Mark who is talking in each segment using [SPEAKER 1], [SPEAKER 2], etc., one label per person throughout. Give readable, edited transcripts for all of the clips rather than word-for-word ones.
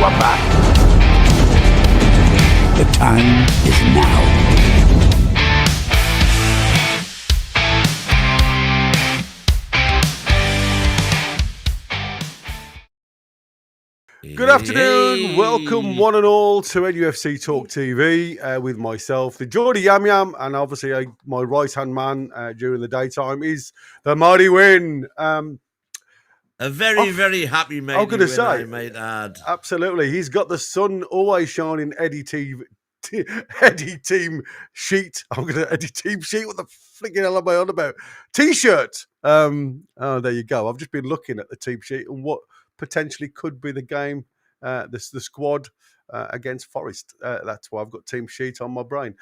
[SPEAKER 1] are back. The time is now.
[SPEAKER 2] Good afternoon, welcome one and all to NUFC Talk TV with myself, the Geordie Yam Yam, and obviously my right-hand man during the daytime is the Mighty Win.
[SPEAKER 3] A very happy mate.
[SPEAKER 2] I'm going to say,
[SPEAKER 3] I might add.
[SPEAKER 2] Absolutely. He's got the sun always shining Eddie team sheet. I'm going to Eddie team sheet. What the flicking hell am I on about? T-shirt. Oh, there you go. I've just been looking at the team sheet and what potentially could be the game, the squad against Forest. That's why I've got team sheet on my brain.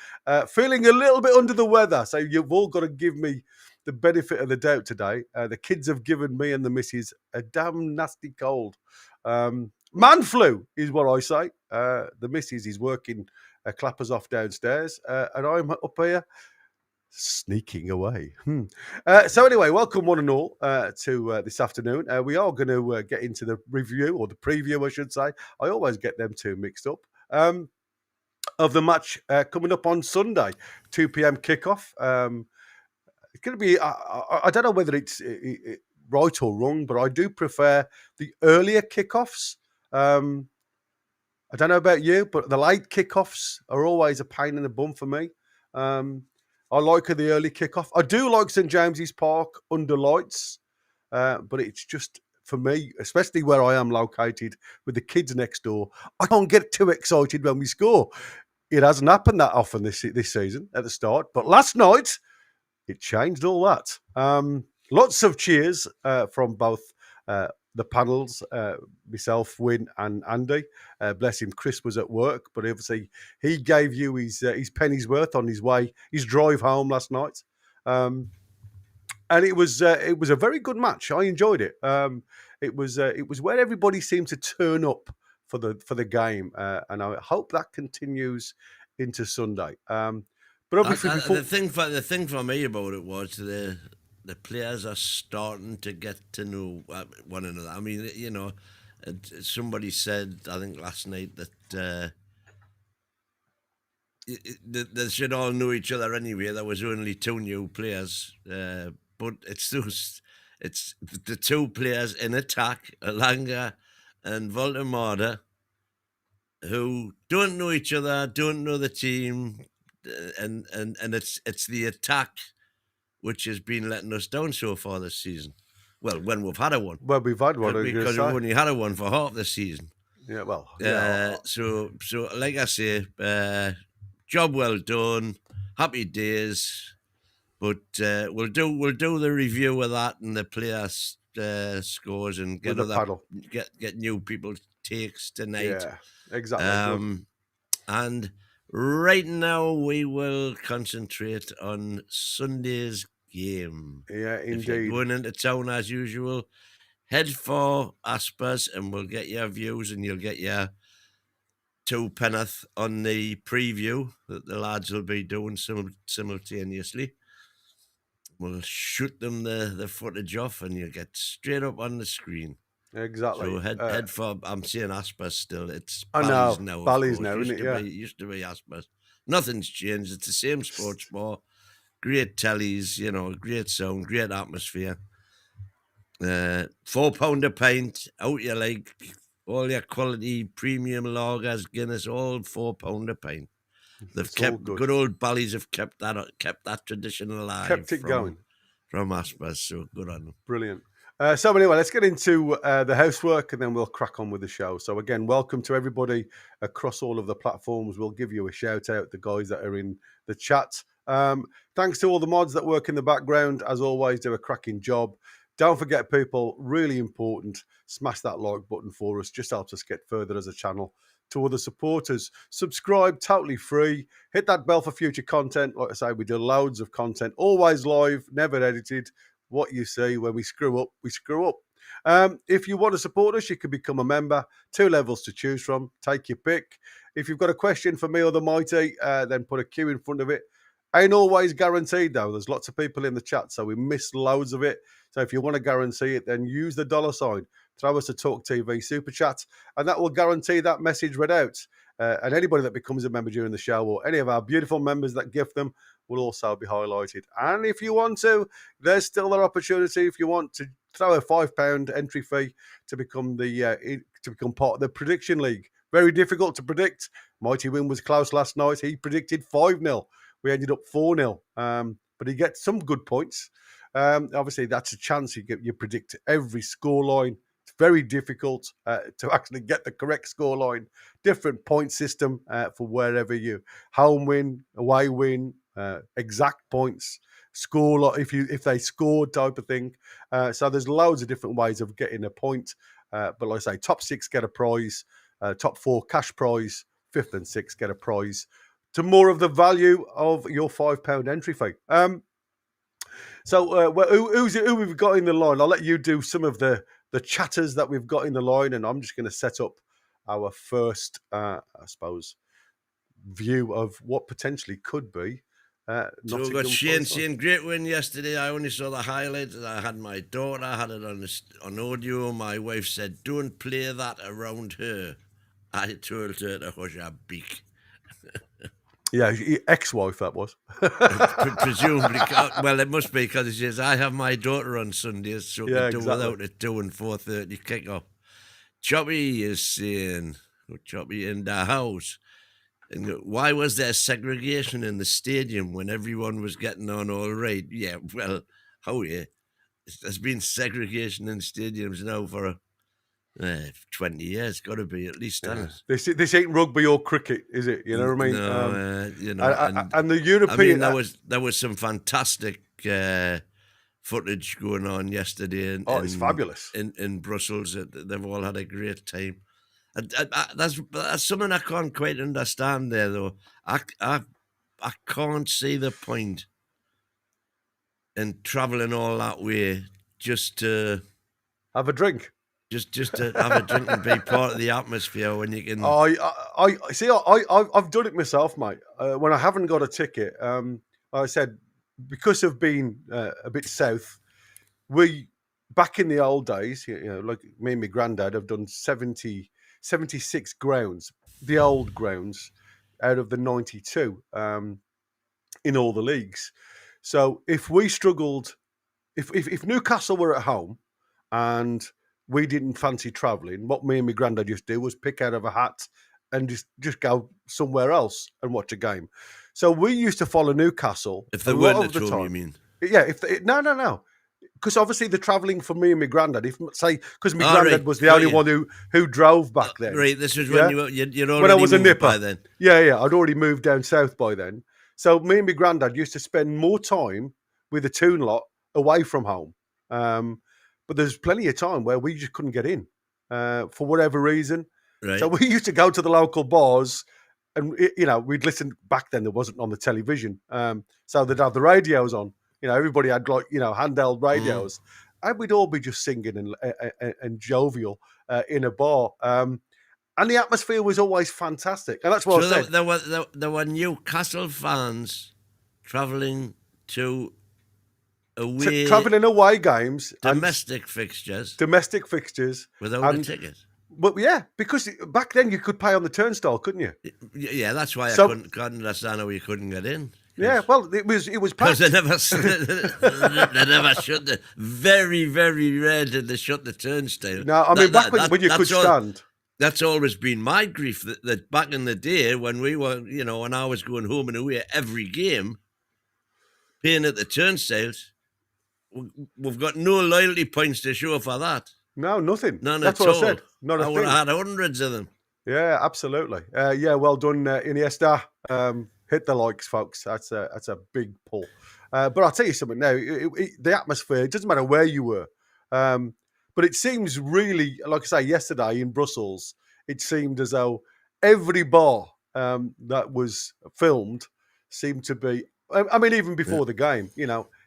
[SPEAKER 2] Feeling a little bit under the weather. So you've all got to give me the benefit of the doubt today. The kids have given me and the missus a damn nasty cold. Man flu is what I say. The missus is working clappers off downstairs, and I'm up here sneaking away. So anyway, welcome one and all to this afternoon. We are going to get into the review, or the preview, I should say. I always get them two mixed up. Of the match coming up on Sunday, 2 p.m. kickoff. It's going to be, I don't know whether it's right or wrong, but I do prefer the earlier kickoffs. I don't know about you, but the late kickoffs are always a pain in the bum for me. I like the early kickoff. I do like St James's Park under lights, but it's just, for me, especially where I am located with the kids next door, I can't get too excited when we score. It hasn't happened that often this season at the start, but last night, it changed all that. Lots of cheers from both the panels, myself, Win, and Andy. Bless him, Chris was at work, but obviously he gave you his penny's worth on his drive home last night. And it was a very good match. I enjoyed it. It was where everybody seemed to turn up for the game, and I hope that continues into Sunday. But obviously,
[SPEAKER 3] the thing for me about it was the players are starting to get to know one another. I mean, you know, somebody said, I think last night, that they should all know each other anyway. There was only two new players, but it's the two players in attack, Alanga and Voltemada, who don't know each other, don't know the team. And it's the attack which has been letting us down so far this season. Well, when we've had a one.
[SPEAKER 2] Well, we've had one.
[SPEAKER 3] Because we've only had a one for half the season.
[SPEAKER 2] Yeah, well.
[SPEAKER 3] Yeah. So like I say, job well done. Happy days. But we'll do the review of that and the players' scores and get new people's takes tonight.
[SPEAKER 2] Yeah, exactly.
[SPEAKER 3] And right now, we will concentrate on Sunday's game.
[SPEAKER 2] Yeah, indeed.
[SPEAKER 3] If you're going into town as usual, head for Aspers and we'll get your views and you'll get your two penneth on the preview that the lads will be doing simultaneously. We'll shoot them the footage off and you'll get straight up on the screen.
[SPEAKER 2] Exactly.
[SPEAKER 3] So head for, I'm saying Aspers still. It's
[SPEAKER 2] Bally's
[SPEAKER 3] now.
[SPEAKER 2] Bally's now, isn't it? Yeah.
[SPEAKER 3] It used to be Aspers. Nothing's changed. It's the same sports bar. Great tellies, you know, great sound, great atmosphere. £4 a pint, out you like. All your quality premium lagers, Guinness, all £4 a pint. They've kept good old Bally's have kept that tradition alive.
[SPEAKER 2] Kept it going
[SPEAKER 3] from Aspers. So good on them.
[SPEAKER 2] Brilliant. So anyway, let's get into the housework and then we'll crack on with the show. So again, welcome to everybody across all of the platforms. We'll give you a shout out, the guys that are in the chat. Thanks to all the mods that work in the background. As always, do a cracking job. Don't forget, people, really important, smash that like button for us. Just helps us get further as a channel. To other supporters, subscribe, totally free. Hit that bell for future content. Like I say, we do loads of content, always live, never edited. What you see when we screw up, we screw up. If you want to support us, you can become a member. 2 levels to choose from. Take your pick. If you've got a question for me or the mighty, then put a Q in front of it. Ain't always guaranteed, though. There's lots of people in the chat, so we missed loads of it. So if you want to guarantee it, then use the $sign. Throw us a Talk TV super chat, and that will guarantee that message read out. And anybody that becomes a member during the show, or any of our beautiful members that gift them, will also be highlighted. And if you want to, there's still that opportunity. If you want to throw a £5 entry fee to become part of the prediction league. Very difficult to predict. Mighty Win was close last night. He predicted 5-0. We ended up 4-0. But he gets some good points. Obviously, that's a chance you predict every scoreline. It's very difficult to actually get the correct scoreline. Different point system for wherever you home win, away win, exact points, score if they score type of thing. So there's loads of different ways of getting a point. But like I say, top 6 get a prize, top 4 cash prize, 5th and 6th get a prize to more of the value of your £5 entry fee. So who we've got in the line? I'll let you do some of the chatters that we've got in the line, and I'm just going to set up our first, I suppose, view of what potentially could be.
[SPEAKER 3] So we've got Shane saying, great win yesterday. I only saw the highlights. I had my daughter, I had it on audio. My wife said, don't play that around her. I told her to hush her beak.
[SPEAKER 2] Yeah, ex-wife that was.
[SPEAKER 3] Presumably. Well, it must be because he says, I have my daughter on Sundays, so
[SPEAKER 2] Yeah,
[SPEAKER 3] we do
[SPEAKER 2] exactly.
[SPEAKER 3] without it doing 4:30 kick-off. Choppy is saying, Choppy in the house. And why was there segregation in the stadium when everyone was getting on all right? Yeah, well, there's been segregation in stadiums now for 20 years. Got to be at least, hasn't
[SPEAKER 2] it? This ain't rugby or cricket, is it? You know what I mean?
[SPEAKER 3] No,
[SPEAKER 2] and the European.
[SPEAKER 3] I mean, there was some fantastic footage going on yesterday.
[SPEAKER 2] It's fabulous
[SPEAKER 3] in Brussels. They've all had a great time. That's something I can't quite understand there, though. I can't see the point in travelling all that way just to
[SPEAKER 2] have a drink.
[SPEAKER 3] Just to have a drink and be part of the atmosphere when you can.
[SPEAKER 2] I see. I've done it myself, mate. When I haven't got a ticket, like I said, because of being a bit south, we back in the old days, like me and my granddad have done 76 grounds, the old grounds, out of the 92 in all the leagues. So if we struggled, if Newcastle were at home and we didn't fancy travelling, what me and my granddad used to do was pick out of a hat and just go somewhere else and watch a game. So we used to follow Newcastle.
[SPEAKER 3] If they weren't at home, you mean?
[SPEAKER 2] Yeah. No. Because obviously the travelling for me and my granddad, because my granddad was the only one who drove back then.
[SPEAKER 3] Right, this was when you'd already
[SPEAKER 2] when I was a nipper
[SPEAKER 3] by then.
[SPEAKER 2] Yeah, I'd already moved down south by then. So me and my granddad used to spend more time with the Toon lot away from home. But there's plenty of time where we just couldn't get in for whatever reason.
[SPEAKER 3] Right.
[SPEAKER 2] So we used to go to the local bars and, we'd listen. Back then there wasn't on the television. So they'd have the radios on. Everybody had handheld radios. And we'd all be just singing and jovial in a bar. And the atmosphere was always fantastic. And that's what I said.
[SPEAKER 3] There were Newcastle fans travelling to away...
[SPEAKER 2] travelling away games.
[SPEAKER 3] Domestic fixtures.
[SPEAKER 2] Without
[SPEAKER 3] a ticket.
[SPEAKER 2] But yeah, because back then you could pay on the turnstile, couldn't you?
[SPEAKER 3] Yeah, that's why I couldn't understand how you couldn't get in.
[SPEAKER 2] Yeah, well, it was
[SPEAKER 3] because they never shut the very, very rare did they shut the turnstile.
[SPEAKER 2] No, I mean when you could stand.
[SPEAKER 3] That's always been my grief. That back in the day when we were, when I was going home and away every game, paying at the turnstiles, we've got no loyalty points to show for that.
[SPEAKER 2] No, nothing.
[SPEAKER 3] None
[SPEAKER 2] That's
[SPEAKER 3] at
[SPEAKER 2] what
[SPEAKER 3] all.
[SPEAKER 2] I said. Not a
[SPEAKER 3] I
[SPEAKER 2] thing.
[SPEAKER 3] would have had hundreds of them.
[SPEAKER 2] Yeah, absolutely. Well done, Iniesta. Hit the likes, folks. That's a big pull. But I'll tell you something now. The atmosphere, it doesn't matter where you were. But it seems really, like I say, yesterday in Brussels, it seemed as though every bar that was filmed seemed to be, I mean, even before the game,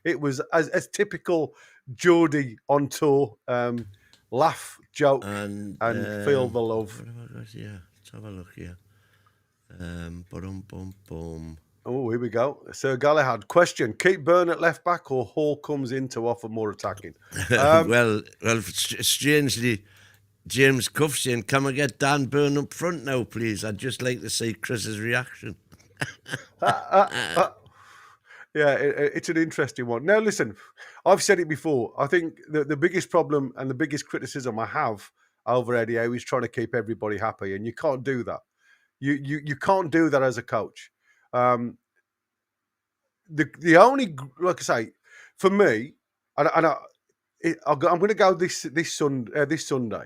[SPEAKER 2] it was as typical Geordie on tour, laugh, joke, and feel the love.
[SPEAKER 3] Yeah, let's have a look here.
[SPEAKER 2] Oh, here we go. Sir Galahad, question: keep Burn at left back, or Hall comes in to offer more attacking?
[SPEAKER 3] Well, strangely, James Cuff saying, "Can we get Dan Burn up front now, please? I'd just like to see Chris's reaction."
[SPEAKER 2] Yeah, it's an interesting one. Now, listen, I've said it before. I think the biggest problem and the biggest criticism I have over Eddie Howe is trying to keep everybody happy, and you can't do that. You can't do that as a coach. The only, like I say, for me, I'm going to go this Sunday,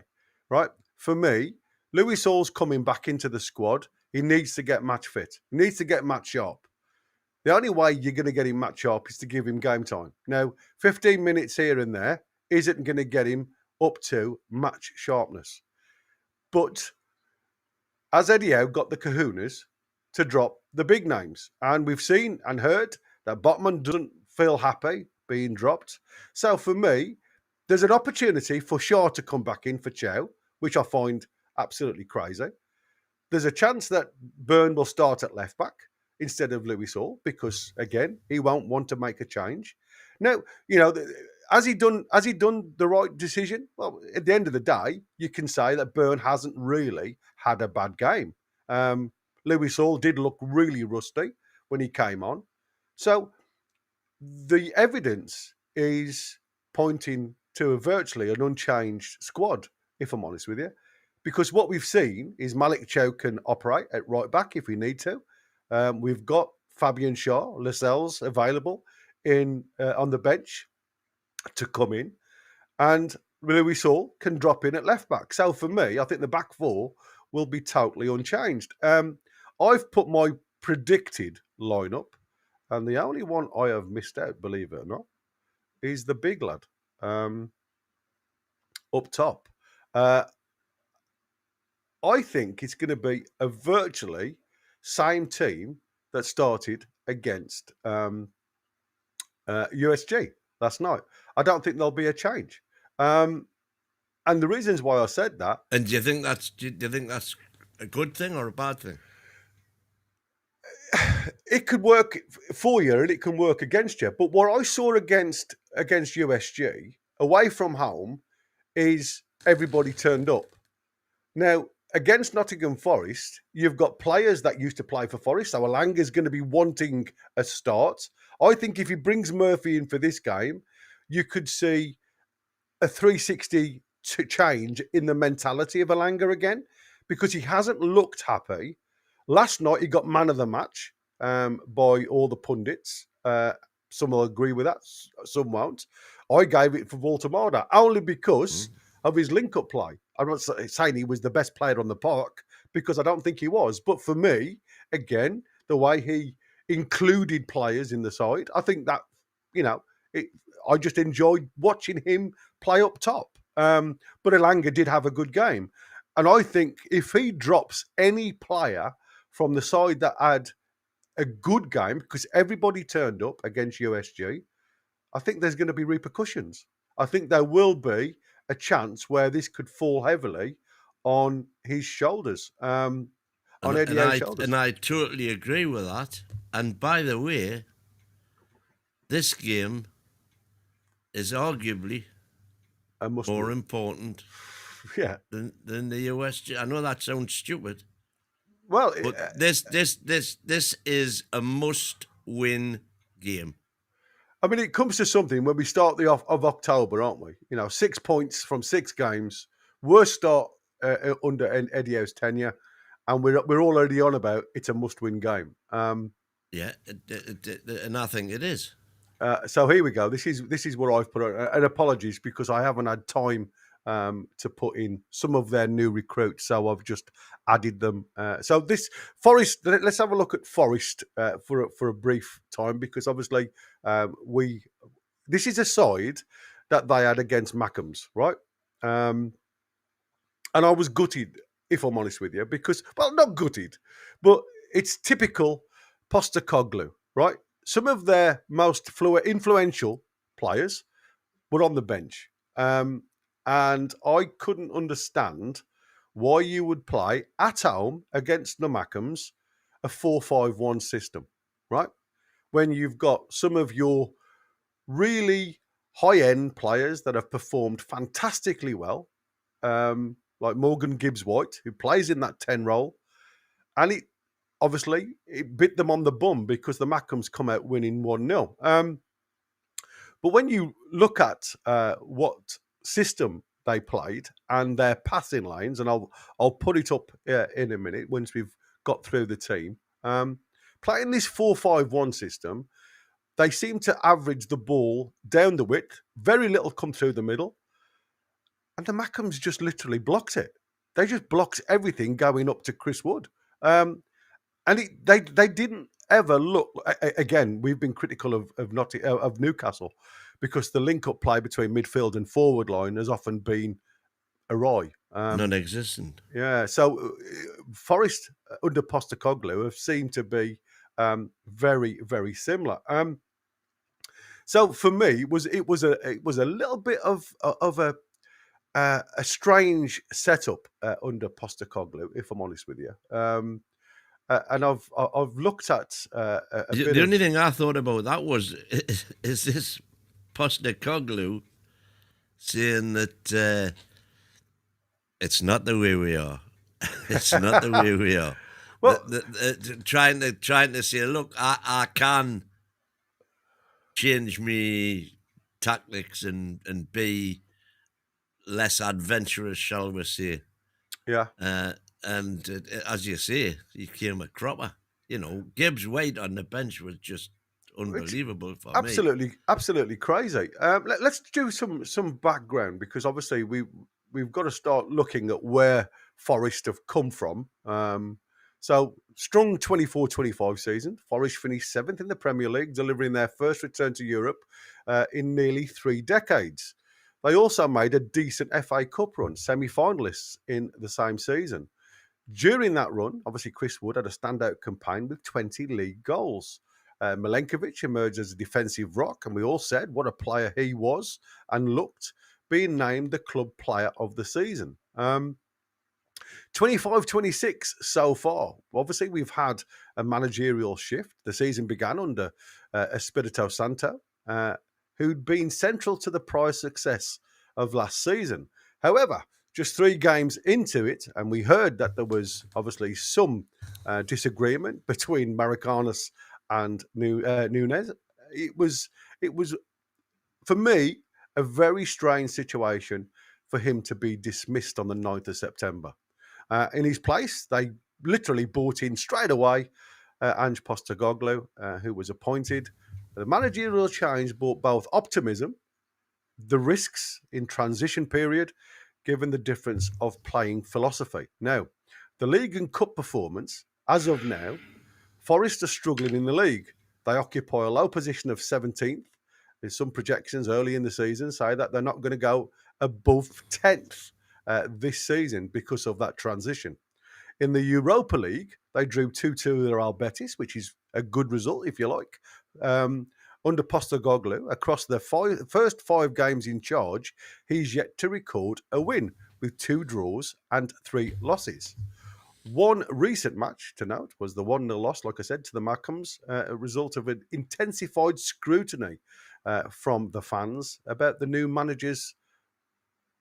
[SPEAKER 2] right? For me, Lewis Hall's coming back into the squad. He needs to get match fit. He needs to get match sharp. The only way you're going to get him match sharp is to give him game time. Now, 15 minutes here and there isn't going to get him up to match sharpness. But has Eddie Howe got the kahunas to drop the big names? And we've seen and heard that Botman doesn't feel happy being dropped. So for me, there's an opportunity for Shaw to come back in for Chow, which I find absolutely crazy. There's a chance that Byrne will start at left back instead of Lewis Hall because, again, he won't want to make a change. Now, has he done the right decision? Well, at the end of the day, you can say that Byrne hasn't really had a bad game. Lewis Hall did look really rusty when he came on. So the evidence is pointing to virtually an unchanged squad, if I'm honest with you. Because what we've seen is Malik Chow can operate at right back if we need to. We've got Fabian Shaw, Lascelles available on the bench to come in. And Lewis Hall can drop in at left back. So for me, I think the back four will be totally unchanged. I've put my predicted lineup, and the only one I have missed out, believe it or not, is the big lad up top. I think it's going to be a virtually same team that started against USG last night. I don't think there'll be a change. And the reasons why I said that.
[SPEAKER 3] And do you think that's a good thing or a bad thing?
[SPEAKER 2] It could work for you and it can work against you. But what I saw against USG away from home is everybody turned up. Now, against Nottingham Forest, you've got players that used to play for Forest. So Alanga's going to be wanting a start. I think if he brings Murphy in for this game, you could see a 360 change in the mentality of Alanga again, because he hasn't looked happy. Last night, he got man of the match by all the pundits. Some will agree with that, some won't. I gave it for Voltamada only because of his link-up play. I'm not saying he was the best player on the park because I don't think he was. But for me, again, the way he included players in the side, I think that, I just enjoyed watching him play up top. But Elanga did have a good game. And I think if he drops any player from the side that had a good game, because everybody turned up against USG, I think there's going to be repercussions. I think there will be a chance where this could fall heavily on his shoulders, on Eddie Howe's shoulders.
[SPEAKER 3] And I totally agree with that. And by the way, this game is arguably more important than the USG. I know that sounds stupid.
[SPEAKER 2] Well,
[SPEAKER 3] but this is a must-win game.
[SPEAKER 2] I mean, it comes to something when we start the off of October, aren't we? 6 points from 6 games, worst start under Eddie Howe's tenure, and we're already on about it's a must-win game.
[SPEAKER 3] Yeah, and I think it is.
[SPEAKER 2] So here we go. This is what I've put on. And apologies because I haven't had time to put in some of their new recruits, so I've just added them. So this Forest, let's have a look at Forest for a brief time, because obviously this is a side that they had against Mackems, right? And I was gutted, if I'm honest with you, because, well, not gutted, but it's typical Postecoglou, right? Some of their most influential players were on the bench. And I couldn't understand why you would play at home against the Mackems a 4-5-1 system. right? When you've got some of your really high-end players that have performed fantastically well, like Morgan Gibbs-White, who plays in that 10 role, and it bit them on the bum because the Mackems come out winning 1-0. But when you look at what system they played and their passing lanes, and I'll put it up in a minute once we've got through the team. Playing this 4-5-1 system, they seem to average the ball down the width, very little come through the middle, and the Mackems just literally blocked it. They just blocked everything going up to Chris Wood. And they didn't ever look. Again, we've been critical of Newcastle because the link-up play between midfield and forward line has often been awry.
[SPEAKER 3] Non-existent.
[SPEAKER 2] Yeah, so Forest under Postecoglou have seemed to be very, very similar. So for me, it was a little bit of a strange setup under Postecoglou, if I'm honest with you. And I've looked at
[SPEAKER 3] the only thing I thought about that was, is this Postecoglou saying that it's not the way we are. It's not the way we are.
[SPEAKER 2] Well,
[SPEAKER 3] trying to say, look, I can change me tactics and be less adventurous, shall we say?
[SPEAKER 2] Yeah.
[SPEAKER 3] And as you say, he came a cropper. Gibbs White on the bench was just unbelievable for me.
[SPEAKER 2] Absolutely crazy. Let's do some background, because obviously we've got to start looking at where Forest have come from. So strong 24-25 season. Forest finished 7th in the Premier League, delivering their first return to Europe in nearly 3 decades. They also made a decent FA Cup run, semi-finalists in the same season. During that run, obviously Chris Wood had a standout campaign with 20 league goals. Milenkovic emerged as a defensive rock, and we all said what a player he was and looked, being named the club player of the season. 25-26 so far. Obviously, we've had a managerial shift. The season began under Espirito Santo, who'd been central to the prize success of last season. However, just 3 games into it, and we heard that there was obviously some disagreement between Maricanas and Nunes. It was, for me, a very strange situation for him to be dismissed on the 9th of September. In his place, they literally brought in straight away Ange Postecoglou, who was appointed. The managerial change brought both optimism, the risks in transition period, given the difference of playing philosophy. Now, the league and cup performance, as of now, Forest are struggling in the league. They occupy a low position of 17th. There's some projections early in the season say that they're not going to go above 10th this season because of that transition. In the Europa League, they drew 2-2 with Real Betis, which is a good result, if you like. Under Postecoglou, across the first 5 games in charge, he's yet to record a win, with 2 draws and 3 losses. One recent match to note was the 1-0 loss, like I said, to the Mackems, a result of an intensified scrutiny from the fans about the new manager's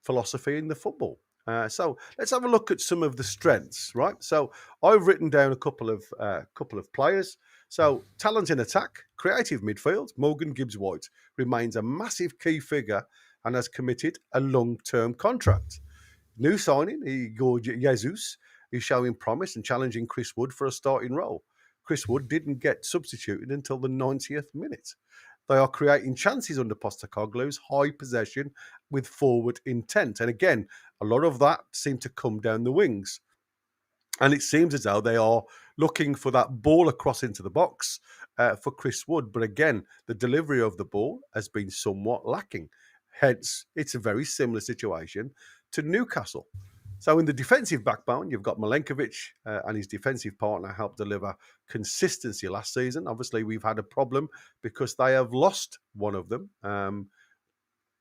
[SPEAKER 2] philosophy in the football. So let's have a look at some of the strengths, right? So I've written down a couple of players. So talent in attack, creative midfield. Morgan Gibbs-White remains a massive key figure and has committed a long-term contract. New signing, Igor Jesus, is showing promise and challenging Chris Wood for a starting role. Chris Wood didn't get substituted until the 90th minute. They are creating chances under Postecoglou's high possession with forward intent. And again, a lot of that seemed to come down the wings. And it seems as though they are looking for that ball across into the box for Chris Wood. But again, the delivery of the ball has been somewhat lacking. Hence, it's a very similar situation to Newcastle. So in the defensive backbone, you've got Milenkovic and his defensive partner helped deliver consistency last season. Obviously, we've had a problem because they have lost one of them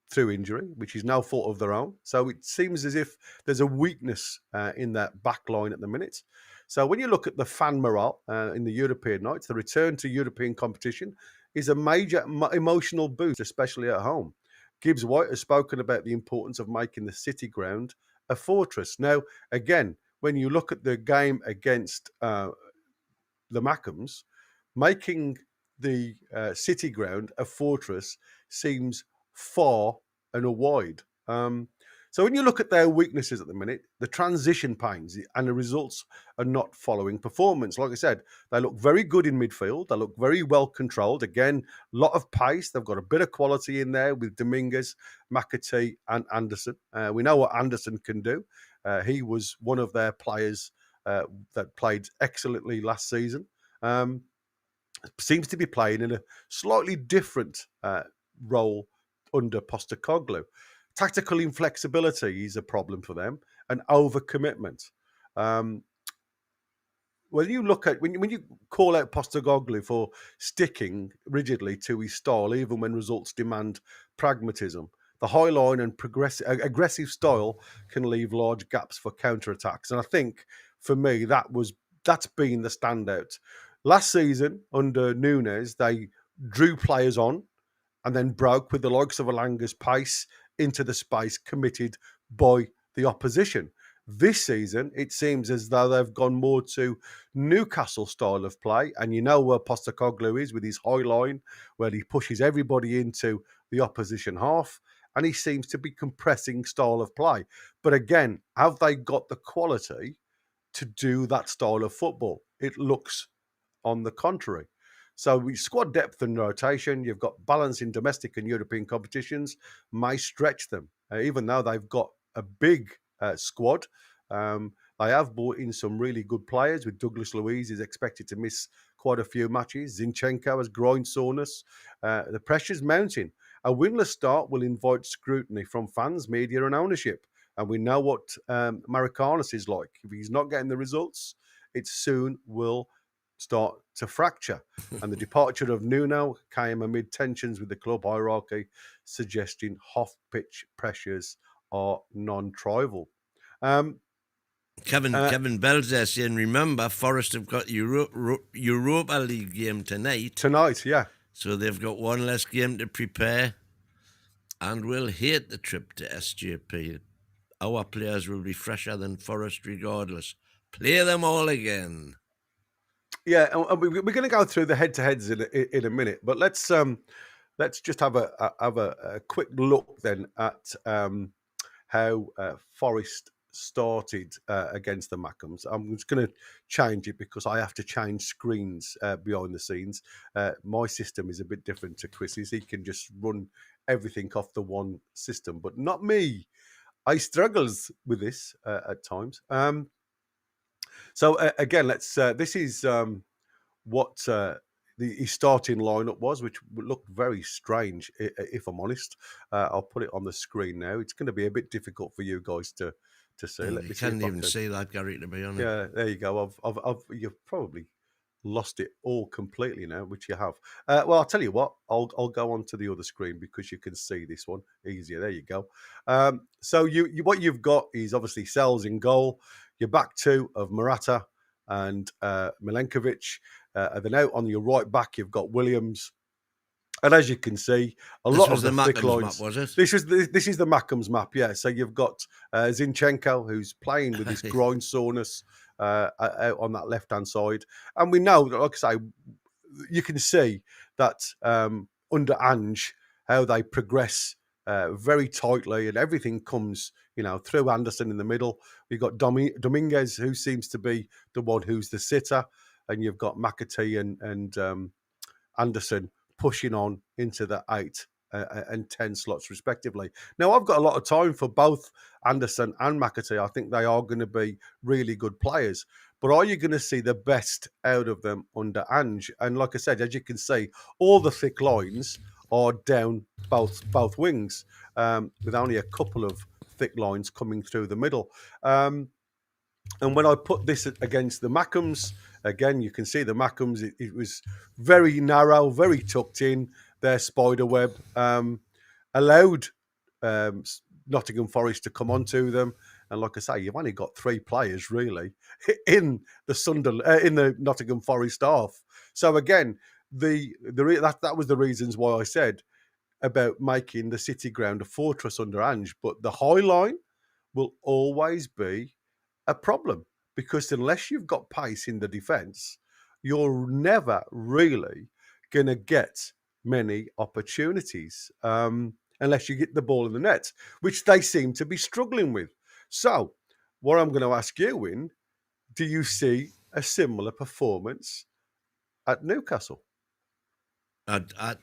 [SPEAKER 2] through injury, which is no fault of their own. So it seems as if there's a weakness in that back line at the minute. So when you look at the fan morale in the European nights, the return to European competition is a major emotional boost, especially at home. Gibbs White has spoken about the importance of making the City ground a fortress. Now, again, when you look at the game against the Mackhams, making the City ground a fortress seems far and wide. So when you look at their weaknesses at the minute, the transition pains and the results are not following performance. Like I said, they look very good in midfield. They look very well controlled. Again, a lot of pace. They've got a bit of quality in there with Dominguez, McAtee and Anderson. We know what Anderson can do. He was one of their players that played excellently last season. Seems to be playing in a slightly different role under Postecoglou. Tactical inflexibility is a problem for them, and overcommitment. When you look at when you call out Postecoglou for sticking rigidly to his style, even when results demand pragmatism, the high line and aggressive style can leave large gaps for counterattacks. And I think for me that's been the standout. Last season under Nunes, they drew players on and then broke with the likes of Alanga's pace into the space committed by the opposition. This season, it seems as though they've gone more to Newcastle style of play. And you know where Postecoglou is with his high line, where he pushes everybody into the opposition half. And he seems to be compressing style of play. But again, have they got the quality to do that style of football? It looks on the contrary. So with squad depth and rotation, you've got balance in domestic and European competitions, may stretch them. Even though they've got a big squad, they have brought in some really good players. With Douglas Luiz is expected to miss quite a few matches. Zinchenko has groin soreness. The pressure's mounting. A winless start will invite scrutiny from fans, media and ownership. And we know what Maricanas is like. If he's not getting the results, it soon will start to fracture. And the departure of Nuno came amid tensions with the club hierarchy, suggesting off-pitch pressures are non-trivial.
[SPEAKER 3] Kevin Bell's there saying, remember, Forest have got Europa League game tonight.
[SPEAKER 2] Tonight, yeah.
[SPEAKER 3] So they've got one less game to prepare and will hate the trip to SJP. Our players will be fresher than Forest regardless. Play them all again.
[SPEAKER 2] Yeah, and we're going to go through the head-to-heads in a minute, but let's just have a quick look then at how Forest started against the Mackhams. I'm just going to change it because I have to change screens behind the scenes. My system is a bit different to Chris's. He can just run everything off the one system, but not me. I struggles with this at times. So again, let's. This is what his starting lineup was, which looked very strange, if I'm honest. I'll put it on the screen now. It's going to be a bit difficult for you guys to see.
[SPEAKER 3] You can't even see that, Gary, to be honest.
[SPEAKER 2] Yeah, there you go. You've probably lost it all completely now, which you have. Well, I'll tell you what. I'll go on to the other screen because you can see this one easier. There you go. So you what you've got is obviously Sells in goal. Your back two of Morata and Milenkovic. And then out on your right back, you've got Williams. And as you can see, a lot of the thick lines.
[SPEAKER 3] Map, was it?
[SPEAKER 2] This is the Mackhams map, yeah. So you've got Zinchenko, who's playing with his groin soreness out on that left-hand side. And we know, like I say, you can see that under Ange, how they progress very tightly and everything comes, through Anderson in the middle. You've got Dominguez, who seems to be the one who's the sitter. And you've got McAtee and Anderson pushing on into the 8 and 10 slots respectively. Now, I've got a lot of time for both Anderson and McAtee. I think they are going to be really good players. But are you going to see the best out of them under Ange? And like I said, as you can see, all the thick lines are down both wings, with only a couple of thick lines coming through the middle. And when I put this against the Mackhams, again, you can see the Mackhams, it was very narrow, very tucked in. Their spider web allowed Nottingham Forest to come onto them. And like I say, you've only got 3 players really in the in the Nottingham Forest half. So again, that was the reasons why I said about making the City ground a fortress under Ange. But the high line will always be a problem because unless you've got pace in the defence, you're never really going to get many opportunities unless you get the ball in the net, which they seem to be struggling with. So, what I'm going to ask you, Win, do you see a similar performance at Newcastle?
[SPEAKER 3] I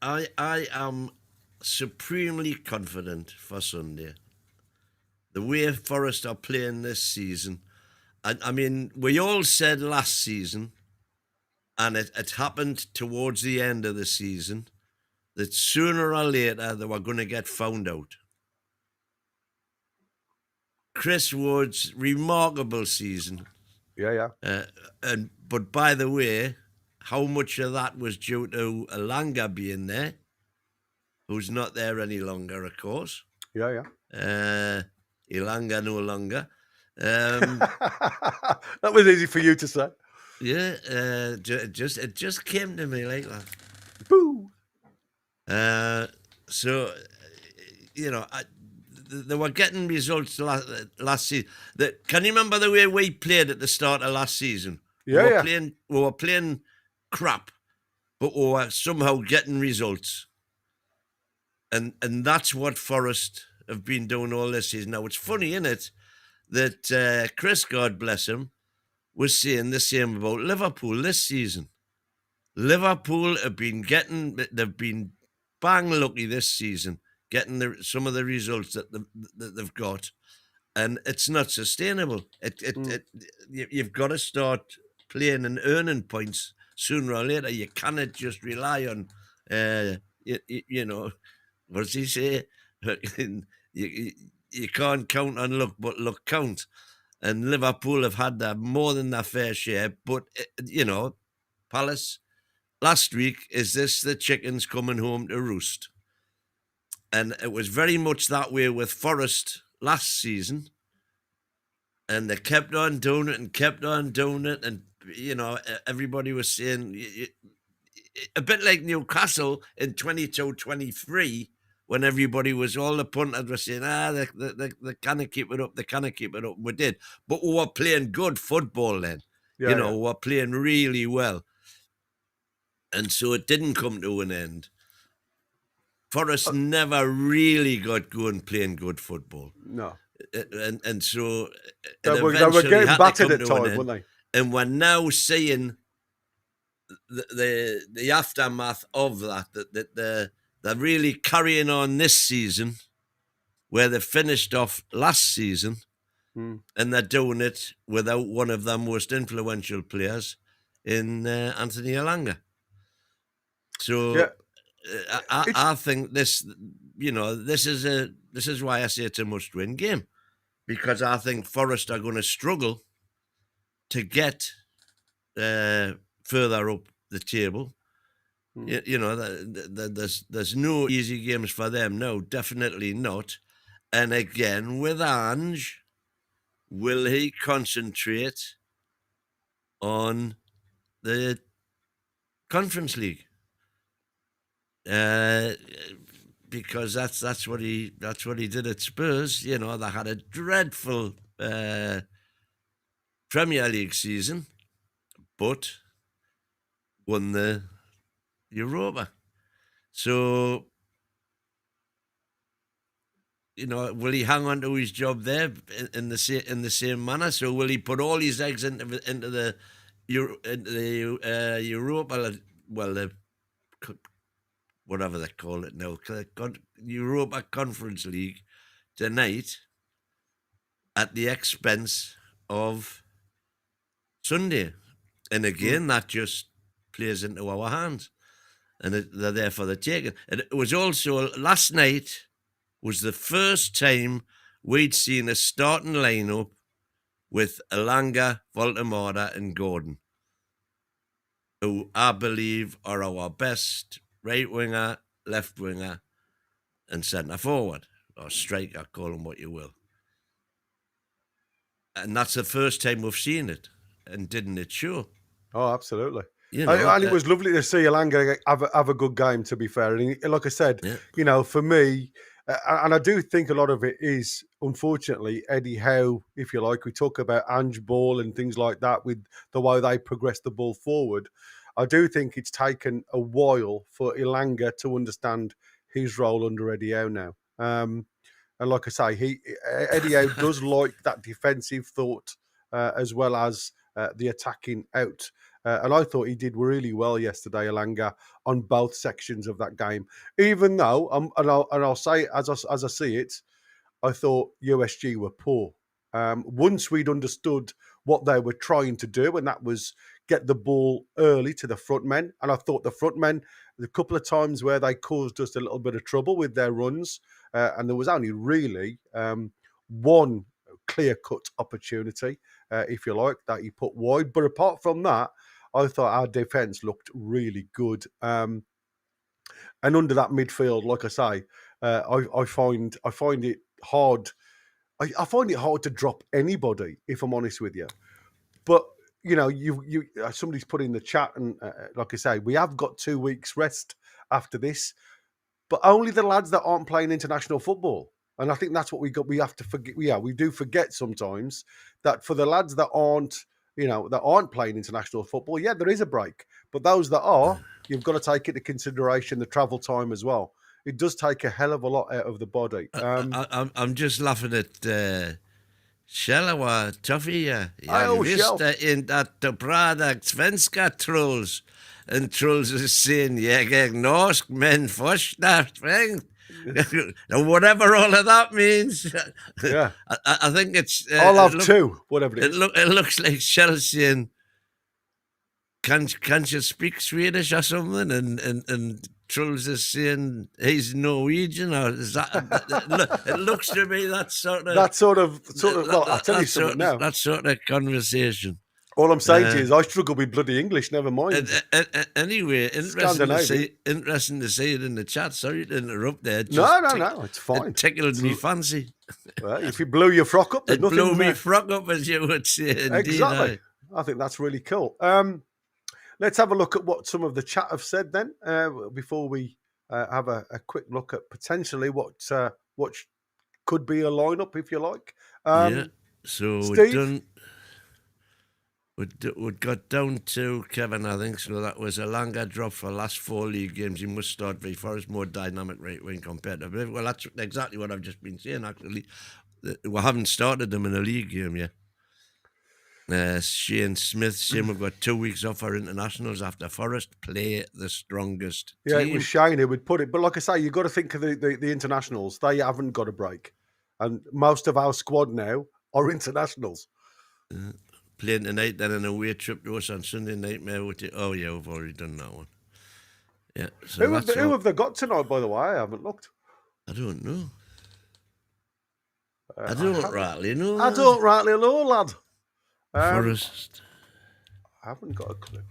[SPEAKER 3] am supremely confident for Sunday. The way Forest are playing this season, I mean, we all said last season, and it happened towards the end of the season, that sooner or later they were going to get found out. Chris Wood's remarkable season.
[SPEAKER 2] Yeah.
[SPEAKER 3] But by the way, how much of that was due to Elanga being there, who's not there any longer, of course.
[SPEAKER 2] Yeah.
[SPEAKER 3] Elanga no longer.
[SPEAKER 2] That was easy for you to say.
[SPEAKER 3] Yeah, it just came to me like that.
[SPEAKER 2] Boo!
[SPEAKER 3] So, they were getting results last season. Can you remember the way we played at the start of last season?
[SPEAKER 2] Yeah.
[SPEAKER 3] We were playing crap, but we were somehow getting results. And that's what Forest have been doing all this season. Now, it's funny, isn't it, that Chris, God bless him, was saying the same about Liverpool this season. Liverpool they've been bang lucky this season, getting some of the results that they've got, and it's not sustainable. You've got to start playing and earning points sooner or later. You cannot just rely on, what does he say? You can't count on luck, but luck counts. And Liverpool have had that more than their fair share. But, Palace, last week, is this the chickens coming home to roost? And it was very much that way with Forest last season. And they kept on doing it and kept on doing it. And, everybody was saying, a bit like Newcastle in 22-23, when everybody was, all the punters were saying, they can't keep it up, they can't keep it up. We did. But we were playing good football then. We were playing really well. And so it didn't come to an end. Forest never really got going playing good football.
[SPEAKER 2] No.
[SPEAKER 3] And so
[SPEAKER 2] they were getting battered at times, weren't they?
[SPEAKER 3] And we're now seeing the aftermath of that they're really carrying on this season, where they finished off last season, and they're doing it without one of their most influential players in Anthony Elanga. So I think this is why I say it's a must-win game, because I think Forest are going to struggle to get further up the table. There's no easy games for them. No, definitely not. And again, with Ange, will he concentrate on the Conference League? Because that's what he did at Spurs. They had a dreadful Premier League season, but won the Europa. So, will he hang on to his job there in the same manner? So will he put all his eggs into the Europa? Well, whatever they call it now, Europa Conference League tonight, at the expense of Sunday. And again, that just plays into our hands. And they're there for the taking. And it was also, last night was the first time we'd seen a starting lineup with Elanga, Voltemada and Gordon, who I believe are our best right winger, left winger and centre forward, or striker, call them what you will. and that's the first time we've seen it, and didn't it show?
[SPEAKER 2] Oh, absolutely.
[SPEAKER 3] You know,
[SPEAKER 2] And it was lovely to see Elanga have a good game, to be fair. And like I said,
[SPEAKER 3] yeah.
[SPEAKER 2] for me, and I do think a lot of it is, unfortunately, Eddie Howe, if you like. We talk about Ange Ball and things like that with the way they progress the ball forward. I do think it's taken a while for Elanga to understand his role under Eddie Howe now. And like I say, Eddie Howe does like that defensive thought as well as the attacking out. And I thought he did really well yesterday, Elanga, on both sections of that game. Even though, I'll say it as I see it, I thought USG were poor. Once we'd understood what they were trying to do, and that was get the ball early to the front men. And I thought the front men, the couple of times where they caused us a little bit of trouble with their runs, and there was only really one clear-cut opportunity, if you like, that he put wide. But apart from that, I thought our defence looked really good. And under that midfield, like I say, I find it hard. I find it hard to drop anybody, if I'm honest with you. But you somebody's put in the chat, and like I say, we have got 2 weeks rest after this, but only the lads that aren't playing international football. And I think that's what we have to forget. Yeah, we do forget sometimes that for the lads that aren't playing international football, yeah, there is a break. But those that are, you've got to take into consideration the travel time as well. It does take a hell of a lot out of the body.
[SPEAKER 3] I'm just laughing at Shella Tuffy.
[SPEAKER 2] Oh, Shell.
[SPEAKER 3] In that product svenska trolls. And trolls is saying, jag norsk men första strength. Whatever all of that means.
[SPEAKER 2] Yeah.
[SPEAKER 3] I think it's...
[SPEAKER 2] I'll have two, whatever it is.
[SPEAKER 3] It looks like Shell saying, can't you speak Swedish or something? And Trolls is saying he's Norwegian, or is that? It looks to me that sort of.
[SPEAKER 2] Well, I'll tell you something now.
[SPEAKER 3] That sort of conversation.
[SPEAKER 2] All I'm saying to you is I struggle with bloody English. Never mind.
[SPEAKER 3] Anyway, interesting to see it in the chat. Sorry to interrupt there.
[SPEAKER 2] No, it's fine.
[SPEAKER 3] It tickled me fancy.
[SPEAKER 2] Well, if you blew your frock up,
[SPEAKER 3] it blew me frock up, as you would say. Indeed,
[SPEAKER 2] exactly. I think that's really cool. Let's have a look at what some of the chat have said then, before we have a quick look at potentially what could be a lineup, if you like.
[SPEAKER 3] So
[SPEAKER 2] Steve?
[SPEAKER 3] we got down to Kevin, I think. So that was a longer drop for last 4 league games. He must start v Forest, more dynamic right wing compared to. Well, that's exactly what I've just been saying. Actually, we haven't started them in a league game yet. Shane Smith saying we've got 2 weeks off our internationals after Forest play the strongest team.
[SPEAKER 2] Yeah, it was Shane who would put it. But like I say, you've got to think of the internationals. They haven't got a break. And most of our squad now are internationals.
[SPEAKER 3] Playing tonight, then an away trip to us on Sunday night. Oh, yeah, we've already done that one. Yeah. So
[SPEAKER 2] who have they got tonight, by the way? I haven't looked.
[SPEAKER 3] I don't know. I don't rightly know.
[SPEAKER 2] I don't rightly know, lad.
[SPEAKER 3] Forest.
[SPEAKER 2] I haven't got a clue.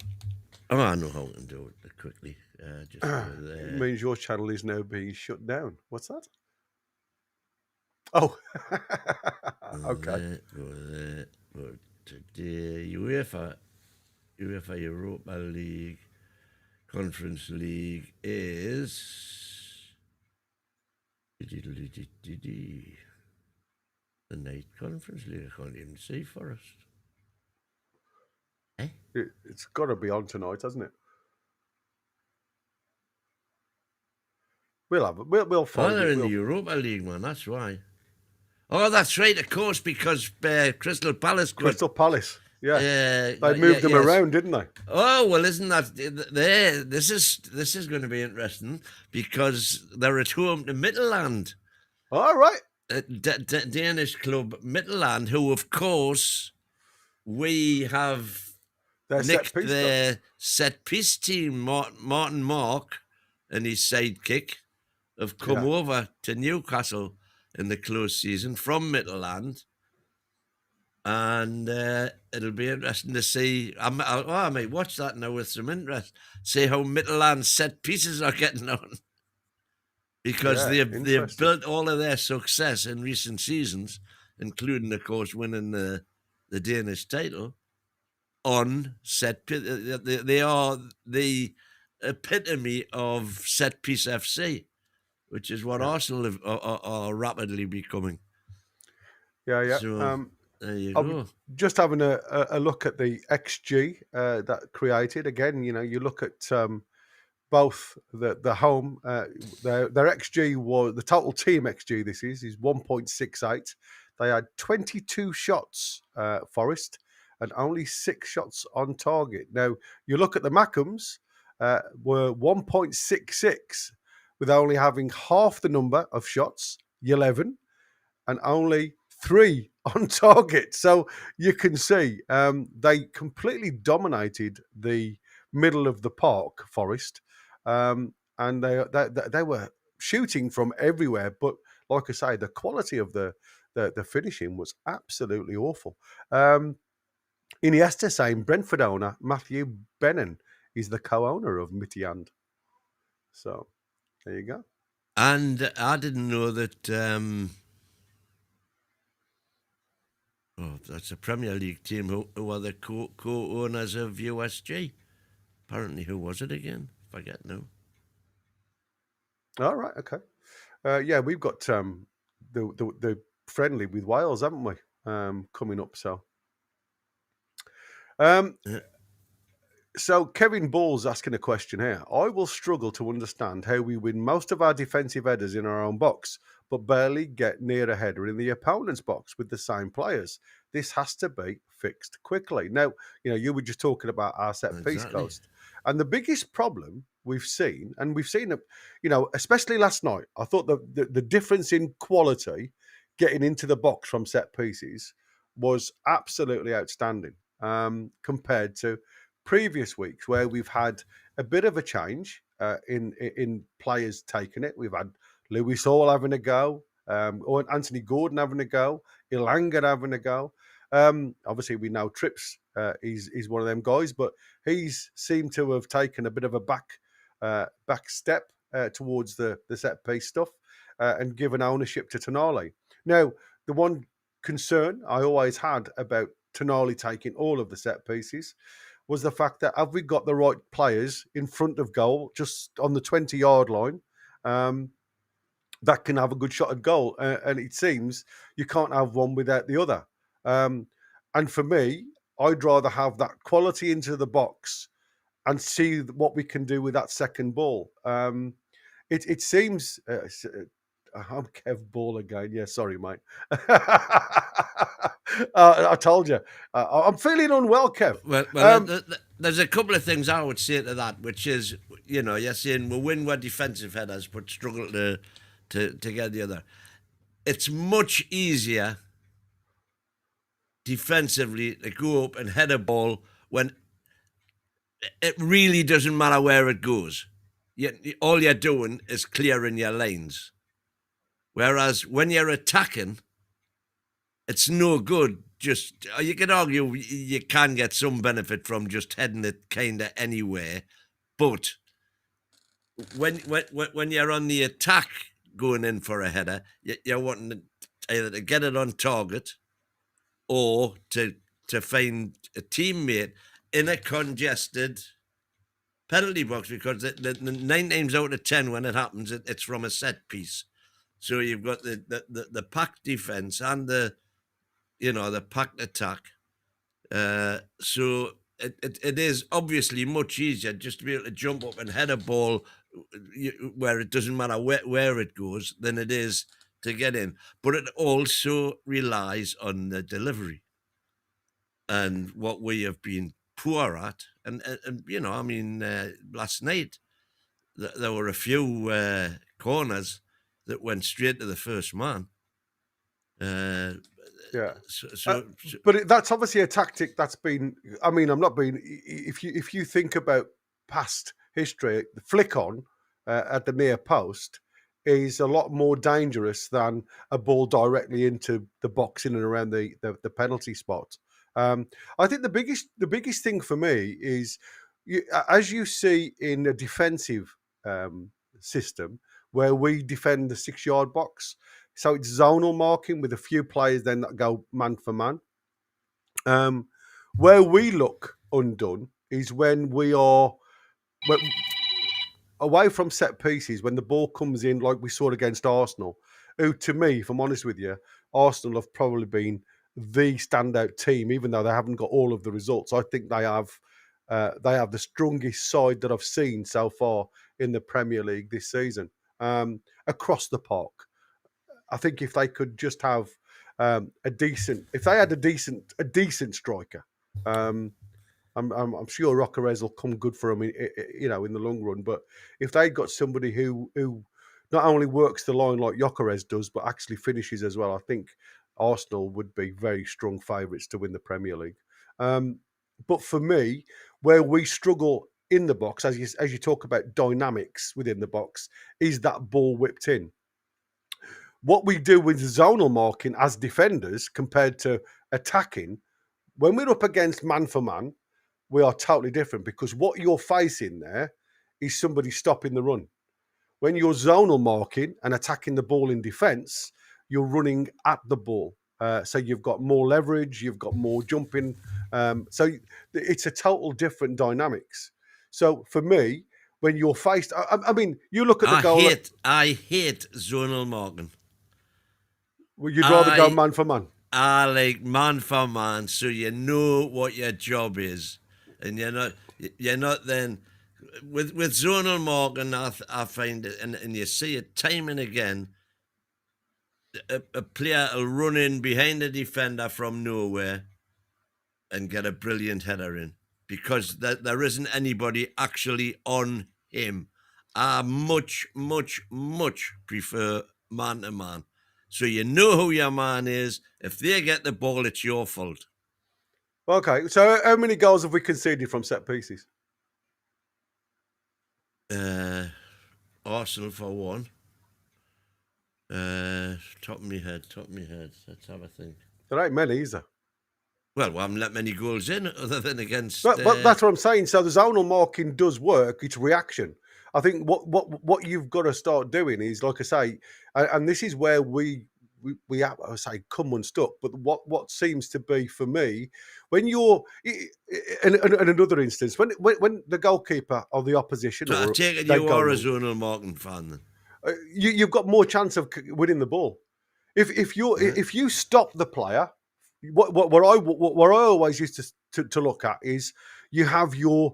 [SPEAKER 3] Oh, I know how we can do it quickly.
[SPEAKER 2] It means your channel is now being shut down. What's that? Oh, okay.
[SPEAKER 3] Today, UEFA Europa League, Conference League is the night Conference League. I can't even see Forest.
[SPEAKER 2] It's got to be on tonight, hasn't it? We'll have it. We'll find it.
[SPEAKER 3] They're in the Europa League, man. That's why. Oh, that's right. Of course, because Crystal Palace.
[SPEAKER 2] Yeah. They moved them around, didn't they?
[SPEAKER 3] Oh well, isn't that there? This is going to be interesting because they're at home to Midtjylland.
[SPEAKER 2] All right.
[SPEAKER 3] Danish club Midtjylland, who of course we have. Nicked their set-piece team, Martin Mark and his sidekick, have come over to Newcastle in the close season from Midtjylland. And it'll be interesting to see. I might watch that now with some interest. See how Midtjylland's set pieces are getting on. Because they've built all of their success in recent seasons, including, of course, winning the the Danish title on set. They are the epitome of set piece FC, which is what Arsenal are rapidly becoming.
[SPEAKER 2] Yeah.
[SPEAKER 3] So there you
[SPEAKER 2] I'm
[SPEAKER 3] go.
[SPEAKER 2] just having a look at the XG that created. Again, you look at both the home, their XG was the total team XG. This is 1.68. They had 22 shots, Forest, and only 6 shots on target. Now you look at the Mackems, were 1.66, with only having half the number of shots, 11, and only 3 on target. So you can see they completely dominated the middle of the park, Forest, and they were shooting from everywhere. But like I say, the quality of the finishing was absolutely awful. Iniesta saying Brentford owner Matthew Bennon is the co-owner of Midtjylland. So there you go.
[SPEAKER 3] And I didn't know that. That's a Premier League team who are the co-owners of USG. Apparently, who was it again? Forget now.
[SPEAKER 2] All right, okay. Yeah, we've got the friendly with Wales, haven't we? Coming up. So, so Kevin Ball's asking a question here. I will struggle to understand how we win most of our defensive headers in our own box, but barely get near a header in the opponent's box with the same players. This has to be fixed quickly. Now, you were just talking about our set piece coast, and the biggest problem we've seen it, especially last night. I thought the difference in quality getting into the box from set pieces was absolutely outstanding compared to previous weeks where we've had a bit of a change in players taking it. We've had Lewis Hall having a go, or Anthony Gordon having a go, Ilanga having a go. Obviously, we know Trips is one of them guys, but he's seemed to have taken a bit of a back step towards the set piece stuff and given ownership to Tonali. Now, the one concern I always had about Tonali taking all of the set pieces was the fact that have we got the right players in front of goal, just on the 20-yard line, that can have a good shot at goal? And it seems you can't have one without the other. And for me, I'd rather have that quality into the box and see what we can do with that second ball. It seems... I'm Kev Ball again. Yeah, sorry, mate. I told you. I'm feeling unwell, Kev.
[SPEAKER 3] Well, there's a couple of things I would say to that, which is, you're saying we'll win with defensive headers, but struggle to get the other. It's much easier defensively to go up and head a ball when it really doesn't matter where it goes. All you're doing is clearing your lanes. Whereas when you're attacking, it's no good. Just, you could argue you can get some benefit from just heading it kind of anywhere, but when you're on the attack going in for a header, you're wanting either to get it on target or to find a teammate in a congested penalty box, because the 9 times out of 10 when it happens, it's from a set piece. So you've got the packed defense and the packed attack. So it is obviously much easier just to be able to jump up and head a ball where it doesn't matter where it goes than it is to get in. But it also relies on the delivery. And what we have been poor at, and last night there were a few corners that went straight to the first man.
[SPEAKER 2] Yeah. But that's obviously a tactic that's been. I mean, I'm not being. If you think about past history, the flick on at the near post is a lot more dangerous than a ball directly into the box in and around the penalty spot. I think the biggest thing for me is, as you see in a defensive system where we defend the 6-yard box, so it's zonal marking with a few players then that go man for man. Where we look undone is when we are away from set pieces, when the ball comes in, like we saw against Arsenal, who, to me, if I'm honest with you, Arsenal have probably been the standout team, even though they haven't got all of the results. I think they have the strongest side that I've seen so far in the Premier League this season, across the park. I think if they could just have if they had a decent striker, I'm sure Rocarez will come good for them, in the long run. But if they got somebody who not only works the line like Jokeres does, but actually finishes as well, I think Arsenal would be very strong favourites to win the Premier League. But for me, where we struggle in the box, as you talk about dynamics within the box, is that ball whipped in. What we do with zonal marking as defenders compared to attacking, when we're up against man for man, we are totally different, because what you're facing there is somebody stopping the run. When you're zonal marking and attacking the ball in defence, you're running at the ball. So you've got more leverage, you've got more jumping. So it's a total different dynamics. So for me, when you're faced, I mean, you look at the goal.
[SPEAKER 3] I hate zonal marking.
[SPEAKER 2] Well, you'd rather go man for man.
[SPEAKER 3] I like man for man, so you know what your job is, and you're not then with zonal marking. I find it, and you see it time and again. A player will run in behind a defender from nowhere and get a brilliant header in, because there isn't anybody actually on him. I much prefer man to man. So you know who your man is. If they get the ball, it's your fault.
[SPEAKER 2] Okay, so how many goals have we conceded from set pieces?
[SPEAKER 3] Arsenal for one. Top of my head. Let's have a think.
[SPEAKER 2] There ain't many, is there?
[SPEAKER 3] Well, we haven't let many goals in other than against.
[SPEAKER 2] But that's what I'm saying. So the zonal marking does work. It's reaction. I think what you've got to start doing is, like I say, and this is where we I say come unstuck. But what seems to be for me, when you're in another instance, when the goalkeeper of the opposition,
[SPEAKER 3] I take it you are a zonal marking fan then.
[SPEAKER 2] You've got more chance of winning the ball if you stop the player. What I always used to look at is you have your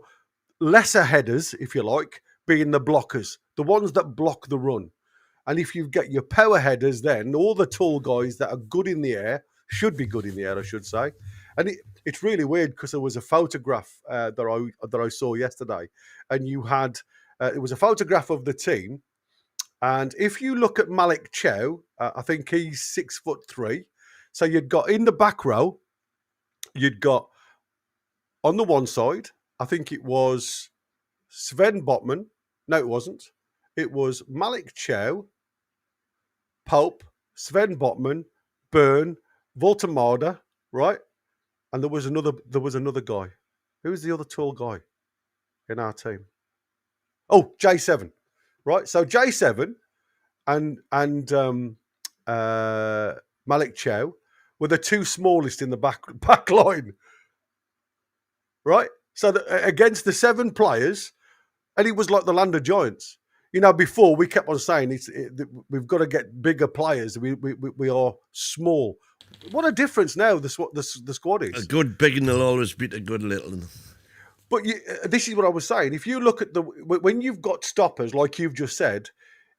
[SPEAKER 2] lesser headers, if you like, being the blockers, the ones that block the run. And if you get your power headers, then all the tall guys that are good in the air, should be good in the air, I should say. And it's really weird, because there was a photograph that I saw yesterday, and you had it was a photograph of the team. And if you look at Malik Chow, I think he's 6'3". So you'd got in the back row, you'd got on the one side, I think it was Sven Botman. No, it wasn't. It was Malik Chow, Pope, Sven Botman, Byrne, Voltemada, right? And there was another guy. Who was the other tall guy in our team? Oh, J7, right? So J7 and Malik Chow were the two smallest in the back line, right? So against the 7 players, and it was like the land of giants. Before we kept on saying we've got to get bigger players. We are small. What a difference now the squad is.
[SPEAKER 3] A good big one will always beat a good little one.
[SPEAKER 2] But this is what I was saying. If you look at when you've got stoppers, like you've just said,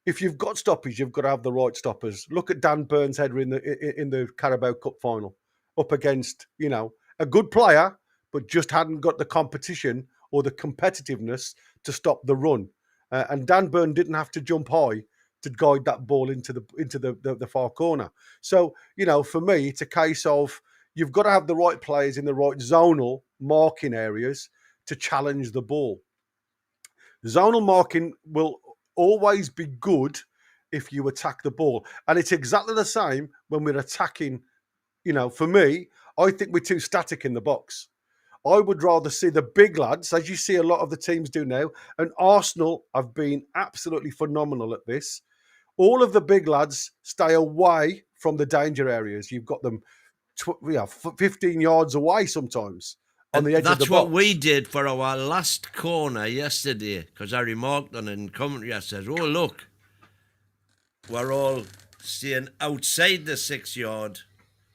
[SPEAKER 2] if you've got stoppers, you've got to have the right stoppers. Look at Dan Burns' header in the Carabao Cup final, up against a good player, but just hadn't got the competition or the competitiveness to stop the run. And Dan Burn didn't have to jump high to guide that ball into the far corner. So for me, it's a case of you've got to have the right players in the right zonal marking areas to challenge the ball. Zonal marking will always be good if you attack the ball. And it's exactly the same when we're attacking. For me, I think we're too static in the box. I would rather see the big lads, as you see a lot of the teams do now, and Arsenal have been absolutely phenomenal at this. All of the big lads stay away from the danger areas. You've got them 15 yards away sometimes on the edge of the
[SPEAKER 3] That's
[SPEAKER 2] box.
[SPEAKER 3] what we did for our last corner yesterday, because I remarked on it in commentary. I said, oh, look, we're all staying outside the 6 yard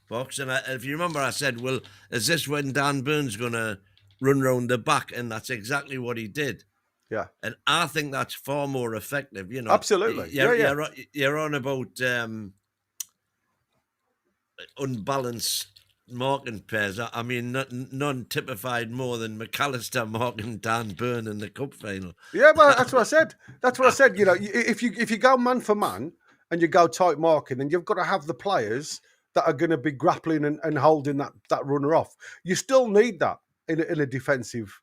[SPEAKER 3] box. And if you remember, I said, well, is this when Dan Burns going to run round the back? And that's exactly what he did.
[SPEAKER 2] Yeah.
[SPEAKER 3] And I think that's far more effective. You know,
[SPEAKER 2] Absolutely.
[SPEAKER 3] You're on about unbalanced marking pairs. I mean, none typified more than McAllister marking Dan Burn in the cup final.
[SPEAKER 2] Yeah, well, that's what I said. That's what I said. You know, if you go man for man and you go tight marking, then you've got to have the players that are going to be grappling and holding that runner off. You still need that in a defensive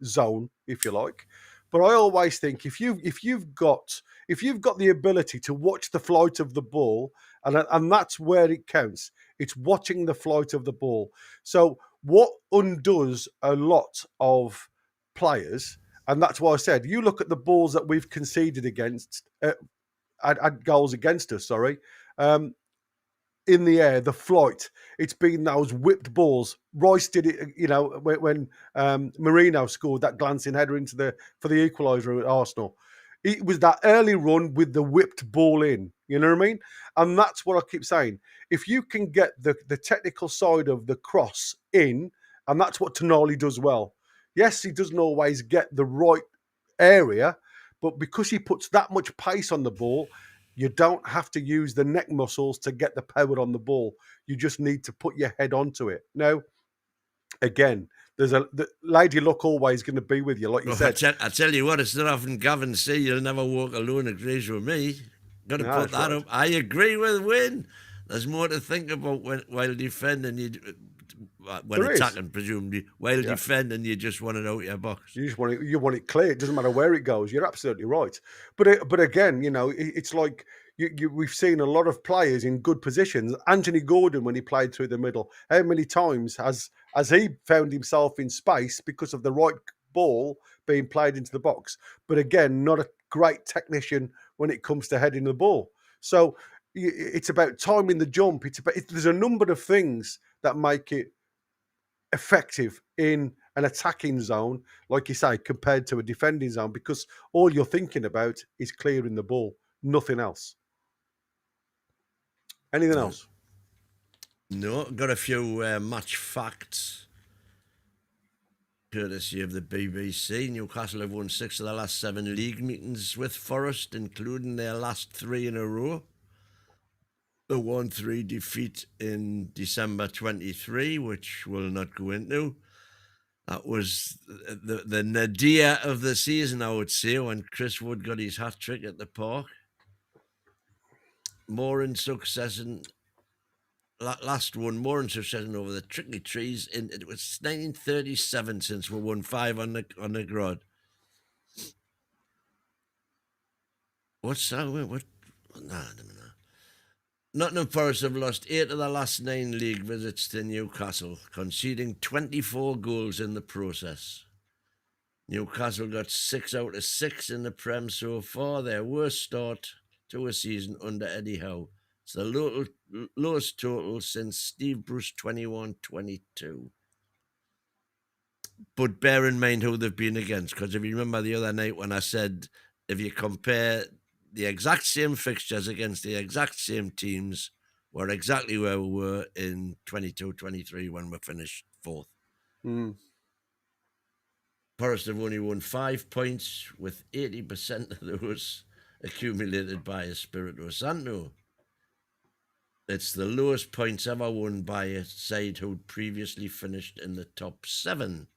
[SPEAKER 2] zone, if you like. But I always think if you've got the ability to watch the flight of the ball, and that's where it counts. It's watching the flight of the ball. So what undoes a lot of players, and that's why I said you look at the balls that we've conceded against, at goals against us. Sorry. In the air, the flight, it's been those whipped balls. Royce did it, you know, when Marino scored that glancing header for the equaliser at Arsenal. It was that early run with the whipped ball in, you know what I mean? And that's what I keep saying. If you can get the technical side of the cross in, and that's what Tonali does well. Yes, he doesn't always get the right area, but because he puts that much pace on the ball, you don't have to use the neck muscles to get the power on the ball. You just need to put your head onto it. Now, again, the lady luck always going to be with you, like you said.
[SPEAKER 3] I tell you what, it's not often Gavin say you'll never walk alone, agrees with me. Got to put that up. I agree with Wayne. There's more to think about while defending. When attacking, presumably, while defending, you just want it out of your box.
[SPEAKER 2] You want it clear. It doesn't matter where it goes. You're absolutely right. But again, you know, it's like we've seen a lot of players in good positions. Anthony Gordon, when he played through the middle, how many times has he found himself in space because of the right ball being played into the box? But again, not a great technician when it comes to heading the ball. So it's about timing the jump. There's a number of things that make it effective in an attacking zone, like you say, compared to a defending zone, because all you're thinking about is clearing the ball, nothing else. Anything else?
[SPEAKER 3] No, got a few match facts, courtesy of the BBC. Newcastle have won 6 of the last 7 league meetings with Forest, including their last 3 in a row. The 1-3 defeat in December 23, which we'll not go into. That was the nadir of the season, I would say, when Chris Wood got his hat-trick at the Park. More in succession. Last one, more in succession over the Tricky Trees. It was 1937 since we won 5 on the Grod. What's that? What? Nah, I don't know. Nottingham Forest have lost 8 of the last 9 league visits to Newcastle, conceding 24 goals in the process. Newcastle got 6 out of 6 in the Prem so far, their worst start to a season under Eddie Howe. It's the lowest total since Steve Bruce 21-22. But bear in mind who they've been against, because if you remember the other night when I said if you compare the exact same fixtures against the exact same teams, we're exactly where we were in 22-23 when we finished 4th. Forest have only won 5 points, with 80% of those accumulated by Espirito Santo. It's the lowest points ever won by a side who'd previously finished in the top 7.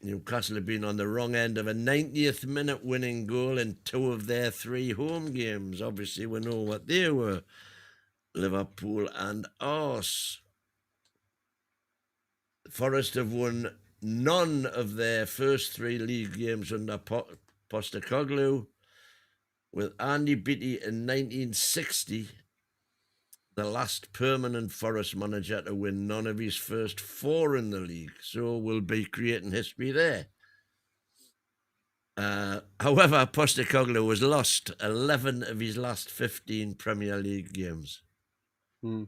[SPEAKER 3] Newcastle have been on the wrong end of a 90th minute winning goal in 2 of their 3 home games. Obviously, we know what they were. Liverpool and Arse. Forest have won none of their first 3 league games under Postecoglou, with Andy Beattie in 1960, the last permanent Forest manager to win none of his first 4 in the league. So we'll be creating history there. However, Postecoglou has lost 11 of his last 15 Premier League games.
[SPEAKER 2] Mm.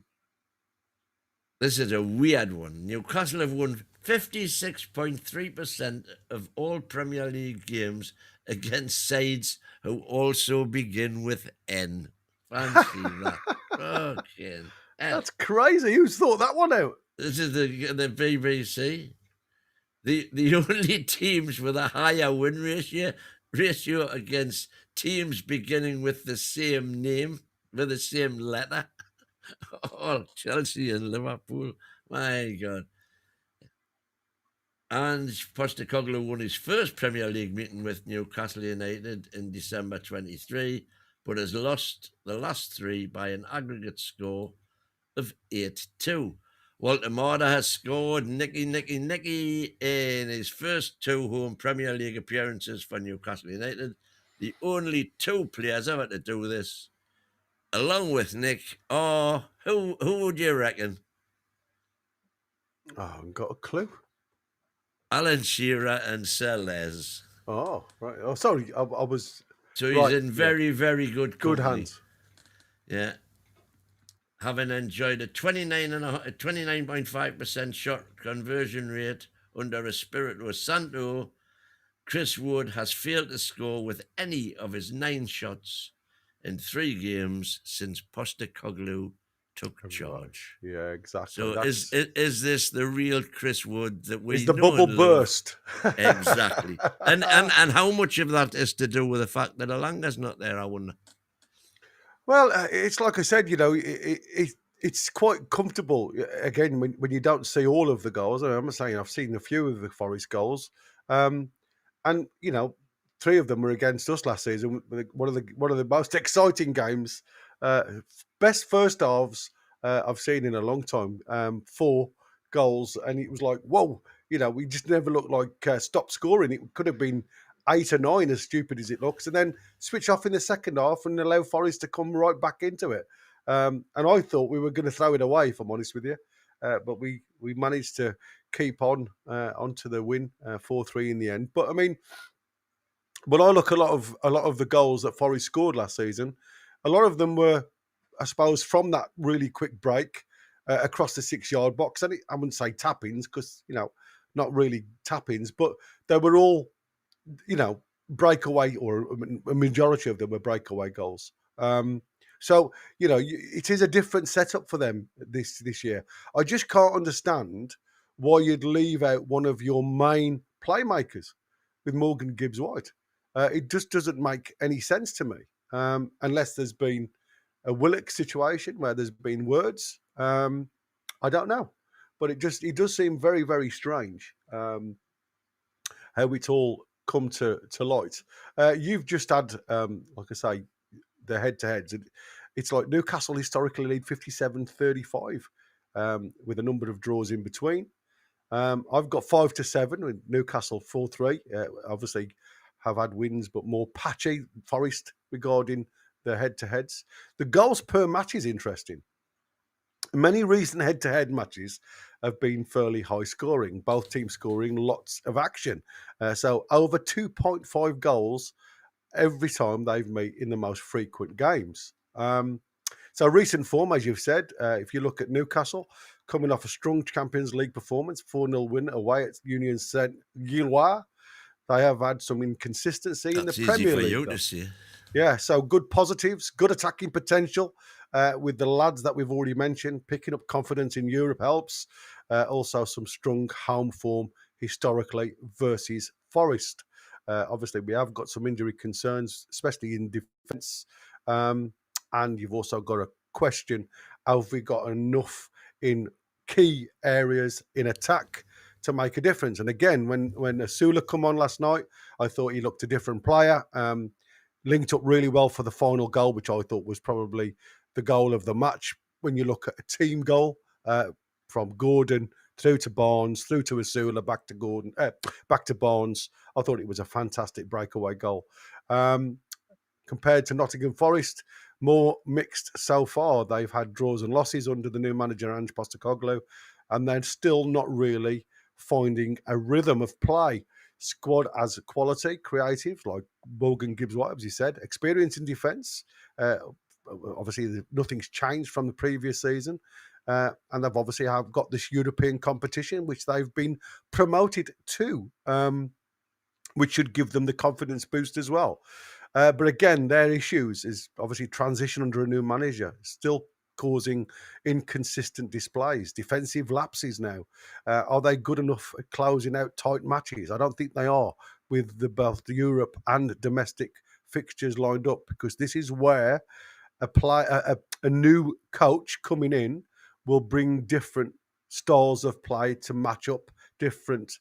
[SPEAKER 3] This is a weird one. Newcastle have won 56.3% of all Premier League games against sides who also begin with N. Fancy that. Fucking hell.
[SPEAKER 2] That's crazy. Who's thought that one out?
[SPEAKER 3] This is the BBC. The only teams with a higher win ratio against teams beginning with the same name, with the same letter. Oh, Chelsea and Liverpool. My God. And Postecoglou won his first Premier League meeting with Newcastle United in December 23, but has lost the last three by an aggregate score of 8-2. Walter Marder has scored Nicky in his first two home Premier League appearances for Newcastle United. The only two players ever to do this, along with Nick. Oh, who would you reckon?
[SPEAKER 2] Oh, I haven't got a clue.
[SPEAKER 3] Alan Shearer and Sir Les.
[SPEAKER 2] Oh, right. Oh, sorry. I was.
[SPEAKER 3] So he's
[SPEAKER 2] right,
[SPEAKER 3] in very, very good company.
[SPEAKER 2] Good hands.
[SPEAKER 3] Yeah. Having enjoyed a 29.5% shot conversion rate under Espirito Santo, Chris Wood has failed to score with any of his 9 shots in 3 games since Postecoglou took charge.
[SPEAKER 2] Yeah, exactly.
[SPEAKER 3] So is this the real Chris Wood that we
[SPEAKER 2] Is the
[SPEAKER 3] know
[SPEAKER 2] bubble
[SPEAKER 3] and love?
[SPEAKER 2] burst?
[SPEAKER 3] Exactly. And how much of that is to do with the fact that Alanga's not there, I wonder?
[SPEAKER 2] Well, it's like I said, it's quite comfortable. Again, when you don't see all of the goals, I'm saying I've seen a few of the Forest goals, and 3 of them were against us last season. One of the most exciting games, best first halves I've seen in a long time. 4 goals, and it was like, whoa, we just never looked like stop scoring. It could have been 8 or 9, as stupid as it looks, and then switch off in the second half and allow Forest to come right back into it. And I thought we were going to throw it away, if I'm honest with you, but we managed to keep onto the win, 4-3 in the end. But I mean, when I look a lot of the goals that Forest scored last season, a lot of them were, I suppose, from that really quick break across the 6-yard box. And I wouldn't say tap-ins because not really tap-ins, but they were all breakaway, or a majority of them were breakaway goals. So it is a different setup for them this year. I just can't understand why you'd leave out one of your main playmakers with Morgan Gibbs-White. It just doesn't make any sense to me, unless there's been a Willock situation where there's been words. I don't know, but it does seem very, very strange how it all come to light. You've just had, like I say, the head-to-heads. It's like Newcastle historically lead 57-35 with a number of draws in between. I've got 5-7 with Newcastle 4-3. Obviously have had wins, but more patchy Forest regarding the head-to-heads. The goals per match is interesting. Many recent head-to-head matches have been fairly high scoring, both teams scoring lots of action. So over 2.5 goals every time they've met in the most frequent games. So recent form, as you've said, if you look at Newcastle, coming off a strong Champions League performance, 4-0 win away at Union Saint-Gilloise, they have had some inconsistency in the Premier League.
[SPEAKER 3] That's easy for you to see.
[SPEAKER 2] Yeah, so good positives, good attacking potential with the lads that we've already mentioned. Picking up confidence in Europe helps. Also some strong home form historically versus Forest. Obviously, we have got some injury concerns, especially in defence. And you've also got a question, have we got enough in key areas in attack to make a difference? And again, when Asula come on last night, I thought he looked a different player. Linked up really well for the final goal, which I thought was probably the goal of the match. When you look at a team goal from Gordon through to Barnes, through to Asula, back to Gordon, back to Barnes, I thought it was a fantastic breakaway goal. Compared to Nottingham Forest, more mixed so far. They've had draws and losses under the new manager, Ange Postecoglou, and they're still not really finding a rhythm of play. Squad as quality, creative, like Morgan Gibbs-White, as you said, experience in defence, obviously nothing's changed from the previous season. And they've obviously have got this European competition, which they've been promoted to, which should give them the confidence boost as well. But again, their issues is obviously transition under a new manager, still causing inconsistent displays, defensive lapses now. Are they good enough at closing out tight matches? I don't think they are with both the Europe and domestic fixtures lined up, because this is where a new coach coming in will bring different styles of play to match up different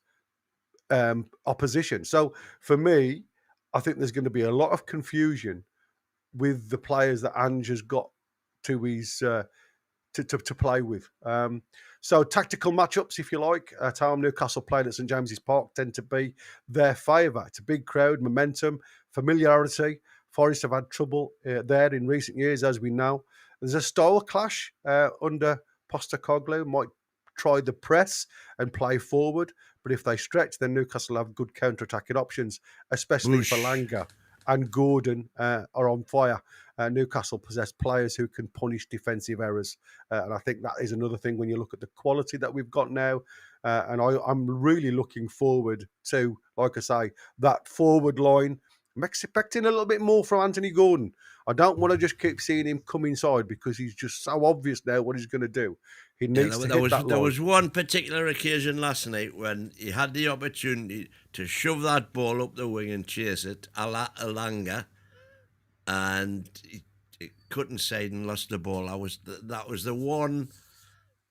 [SPEAKER 2] opposition. So for me, I think there's going to be a lot of confusion with the players that Ange has got to his to play with. So tactical matchups, if you like, at home, Newcastle playing at St James's Park tend to be their favour. It's a big crowd, momentum, familiarity. Forest have had trouble there in recent years, as we know. There's a style clash under Postecoglou. Might try the press and play forward, but if they stretch, then Newcastle have good counter-attacking options, especially if Alanga and Gordon are on fire. Newcastle possess players who can punish defensive errors. And I think that is another thing when you look at the quality that we've got now. And I'm really looking forward to, like I say, that forward line. I'm expecting a little bit more from Anthony Gordon. I don't want to just keep seeing him come inside, because he's just so obvious now what he's going to do. He needs to hit that line.
[SPEAKER 3] There was one particular occasion last night when he had the opportunity to shove that ball up the wing and chase it, a la Alanga, and he couldn't side and lost the ball. That was the one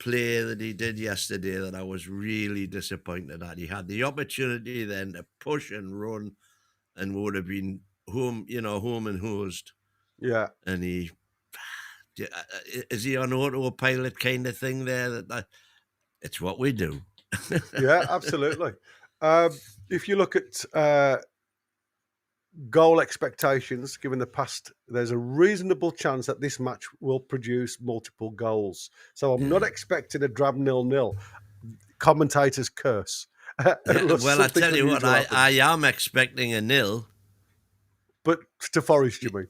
[SPEAKER 3] play that he did yesterday that I was really disappointed at. He had the opportunity then to push and run, and would have been home and hosed.
[SPEAKER 2] Yeah.
[SPEAKER 3] And is he on autopilot kind of thing there? That it's what we do.
[SPEAKER 2] Yeah, absolutely. If you look at goal expectations, given the past, there's a reasonable chance that this match will produce multiple goals. So I'm not expecting a drab 0-0. Commentators curse.
[SPEAKER 3] Well, I tell you what, I am expecting a 0.
[SPEAKER 2] But to Forest, you mean?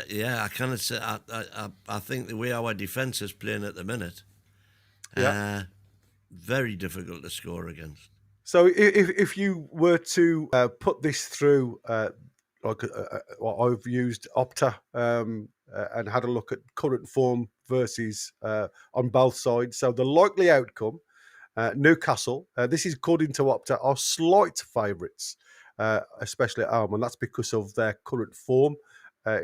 [SPEAKER 3] Yeah, I kind of say I think the way our defence is playing at the minute, very difficult to score against.
[SPEAKER 2] So if you were to put this through, I've used Opta and had a look at current form versus on both sides. So the likely outcome, Newcastle, this is according to Opta, are slight favourites, especially at home, and that's because of their current form